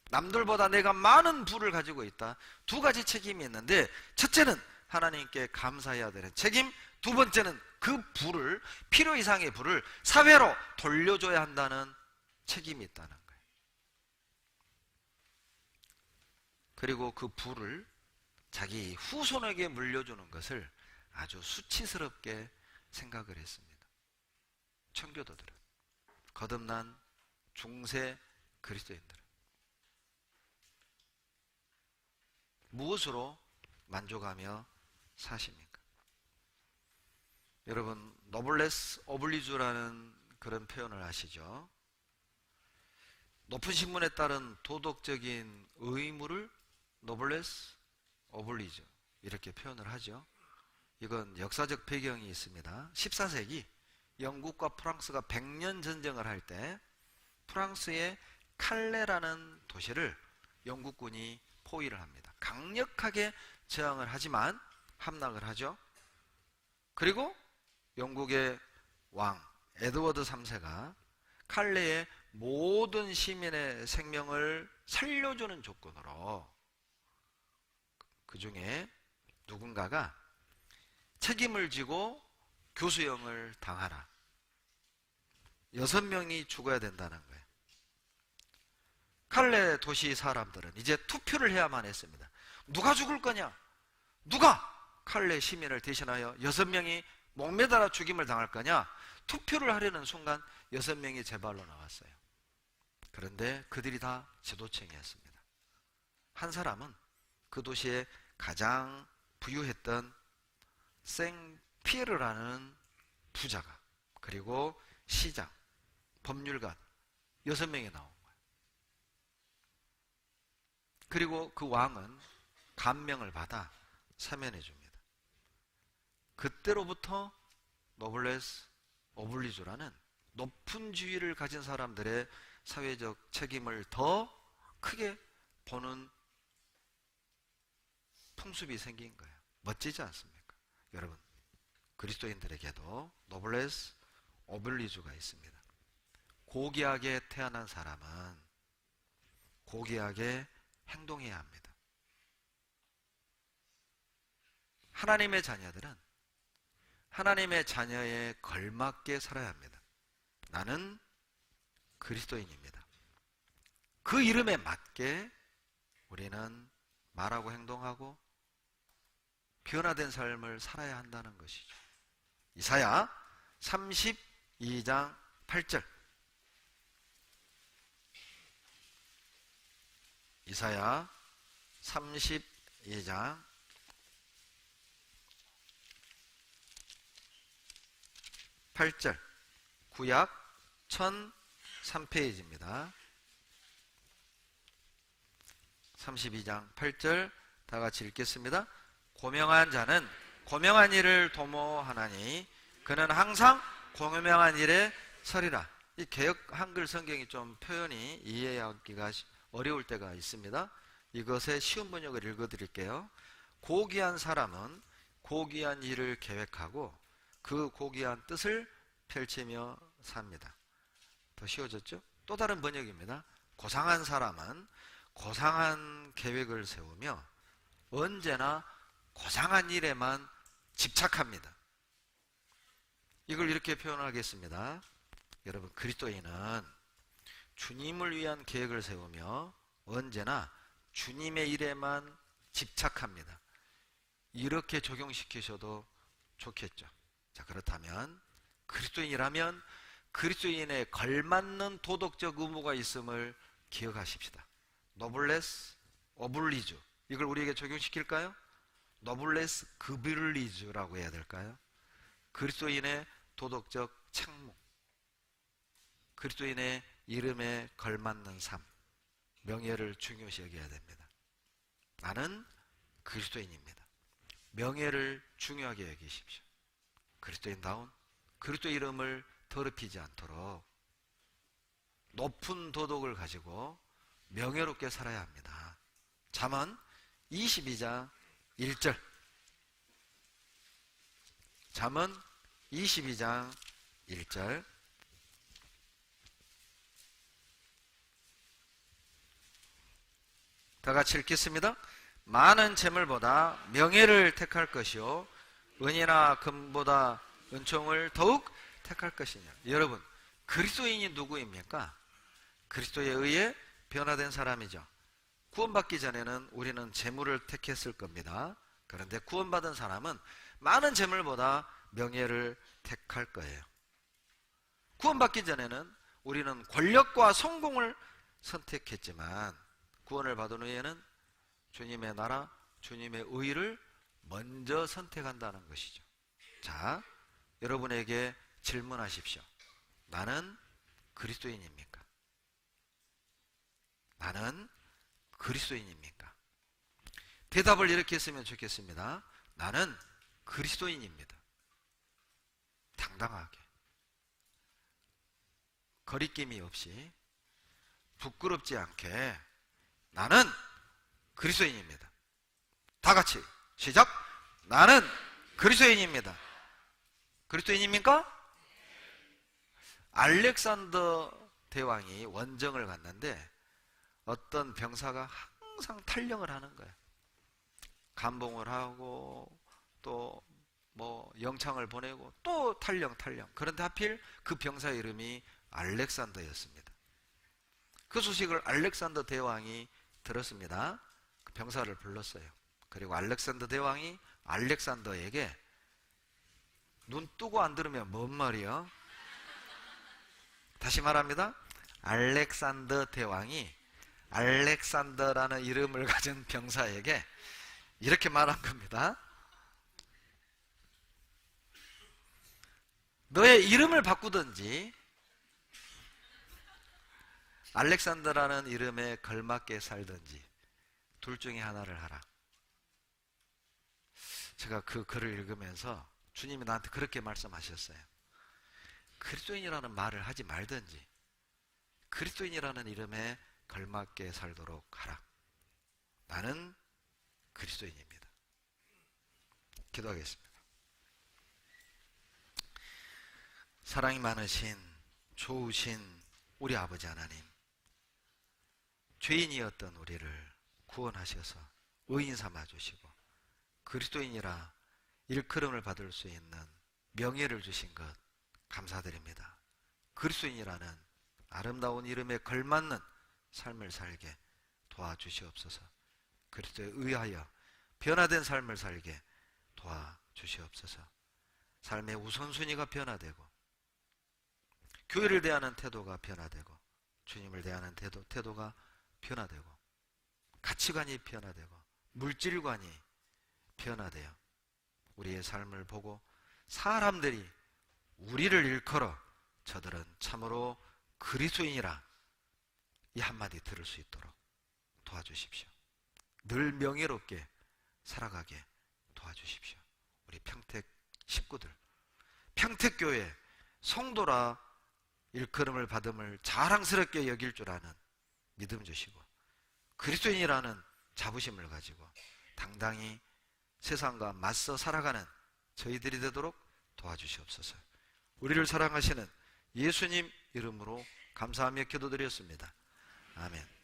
남들보다 내가 많은 부를 가지고 있다. 두 가지 책임이 있는데, 첫째는 하나님께 감사해야 되는 책임, 두 번째는 그 부를, 필요 이상의 부를 사회로 돌려줘야 한다는 책임이 있다는 거예요. 그리고 그 부를 자기 후손에게 물려주는 것을 아주 수치스럽게 생각을 했습니다. 청교도들은, 거듭난 중세 그리스도인들은 무엇으로 만족하며 사십니까? 여러분, 노블레스 오블리주라는 그런 표현을 아시죠? 높은 신분에 따른 도덕적인 의무를 노블레스 오블리주 이렇게 표현을 하죠. 이건 역사적 배경이 있습니다. 14세기 영국과 프랑스가 100년 전쟁을 할 때 프랑스의 칼레라는 도시를 영국군이 포위를 합니다. 강력하게 저항을 하지만 함락을 하죠. 그리고 영국의 왕 에드워드 3세가 칼레의 모든 시민의 생명을 살려주는 조건으로 그 중에 누군가가 책임을 지고 교수형을 당하라. 6명이 죽어야 된다는 거예요. 칼레 도시 사람들은 이제 투표를 해야만 했습니다. 누가 죽을 거냐? 누가 칼레 시민을 대신하여 6명이 목매달아 죽임을 당할 거냐? 투표를 하려는 순간 6명이 제 발로 나왔어요. 그런데 그들이 다 지도층이었습니다. 한 사람은 그 도시의 가장 부유했던 생피에르라는 부자가, 그리고 시장, 법률가 6명이 나온 거예요. 그리고 그 왕은 감명을 받아 사면해 줍니다. 그때로부터 노블레스 오블리주라는 높은 지위를 가진 사람들의 사회적 책임을 더 크게 보는 풍습이 생긴 거예요. 멋지지 않습니까? 여러분, 그리스도인들에게도 노블레스 오블리주가 있습니다. 고귀하게 태어난 사람은 고귀하게 행동해야 합니다. 하나님의 자녀들은 하나님의 자녀에 걸맞게 살아야 합니다. 나는 그리스도인입니다. 그 이름에 맞게 우리는 말하고 행동하고 변화된 삶을 살아야 한다는 것이죠. 이사야 32장 8절. 이사야 32장 8절. 구약 1003페이지입니다. 32장 8절 다 같이 읽겠습니다. 고명한 자는 고명한 일을 도모하나니 그는 항상 고명한 일에 서리라. 이 개역 한글 성경이 좀 표현이 이해하기가 어려울 때가 있습니다. 이것의 쉬운 번역을 읽어드릴게요. 고귀한 사람은 고귀한 일을 계획하고 그 고귀한 뜻을 펼치며 삽니다. 더 쉬워졌죠? 또 다른 번역입니다. 고상한 사람은 고상한 계획을 세우며 언제나 고상한 일에만 집착합니다. 이걸 이렇게 표현하겠습니다. 여러분, 그리스도인은 주님을 위한 계획을 세우며 언제나 주님의 일에만 집착합니다. 이렇게 적용시키셔도 좋겠죠. 자, 그렇다면 그리스도인이라면 그리스도인에 걸맞는 도덕적 의무가 있음을 기억하십시다. 노블레스 오블리주, 이걸 우리에게 적용시킬까요? 노블레스 그빌리주라고 해야 될까요? 그리스도인의 도덕적 책무, 그리스도인의 이름에 걸맞는 삶, 명예를 중요시 여겨야 됩니다. 나는 그리스도인입니다. 명예를 중요하게 여기십시오. 그리스도인다운 그리스도 이름을 더럽히지 않도록 높은 도덕을 가지고 명예롭게 살아야 합니다. 잠언 22장 1절. 잠언 22장 1절. 다 같이 읽겠습니다. 많은 재물보다 명예를 택할 것이요 은이나 금보다 은총을 더욱 택할 것이냐. 여러분, 그리스도인이 누구입니까? 그리스도에 의해 변화된 사람이죠. 구원받기 전에는 우리는 재물을 택했을 겁니다. 그런데 구원받은 사람은 많은 재물보다 명예를 택할 거예요. 구원받기 전에는 우리는 권력과 성공을 선택했지만 구원을 받은 후에는 주님의 나라, 주님의 의를 먼저 선택한다는 것이죠. 자, 여러분에게 질문하십시오. 나는 그리스도인입니까? 나는 그리스도인입니까? 대답을 이렇게 했으면 좋겠습니다. 나는 그리스도인입니다. 당당하게, 거리낌이 없이, 부끄럽지 않게 나는 그리스도인입니다. 다 같이 시작. 나는 그리스도인입니다. 그리스도인입니까? 알렉산더 대왕이 원정을 갔는데 어떤 병사가 항상 탈령을 하는 거예요. 감봉을 하고 또 뭐 영창을 보내고 또 탈령. 그런데 하필 그 병사 이름이 알렉산더였습니다. 그 소식을 알렉산더 대왕이 들었습니다. 그 병사를 불렀어요. 그리고 알렉산더 대왕이 알렉산더에게 눈 뜨고 안 들으면 뭔 말이야? 다시 말합니다. 알렉산더 대왕이 알렉산더라는 이름을 가진 병사에게 이렇게 말한 겁니다. 너의 이름을 바꾸든지 알렉산더라는 이름에 걸맞게 살든지 둘 중에 하나를 하라. 제가 그 글을 읽으면서 주님이 나한테 그렇게 말씀하셨어요. 그리스도인이라는 말을 하지 말든지 그리스도인이라는 이름에 걸맞게 살도록 하라. 나는 그리스도인입니다. 기도하겠습니다. 사랑이 많으신 좋으신 우리 아버지 하나님, 죄인이었던 우리를 구원하셔서 의인 삼아주시고 그리스도인이라 일컬음을 받을 수 있는 명예를 주신 것 감사드립니다. 그리스도인이라는 아름다운 이름에 걸맞는 삶을 살게 도와주시옵소서. 그리스도에 의하여 변화된 삶을 살게 도와주시옵소서. 삶의 우선순위가 변화되고 교회를 대하는 태도가 변화되고 주님을 대하는 태도가 변화되고 가치관이 변화되고 물질관이 변화되어 우리의 삶을 보고 사람들이 우리를 일컬어 저들은 참으로 그리스도인이라 이 한마디 들을 수 있도록 도와주십시오. 늘 명예롭게 살아가게 도와주십시오. 우리 평택 식구들, 평택교회 성도라 일컬음을 받음을 자랑스럽게 여길 줄 아는 믿음 주시고, 그리스도인이라는 자부심을 가지고 당당히 세상과 맞서 살아가는 저희들이 되도록 도와주시옵소서. 우리를 사랑하시는 예수님 이름으로 감사하며 기도드렸습니다. 아멘.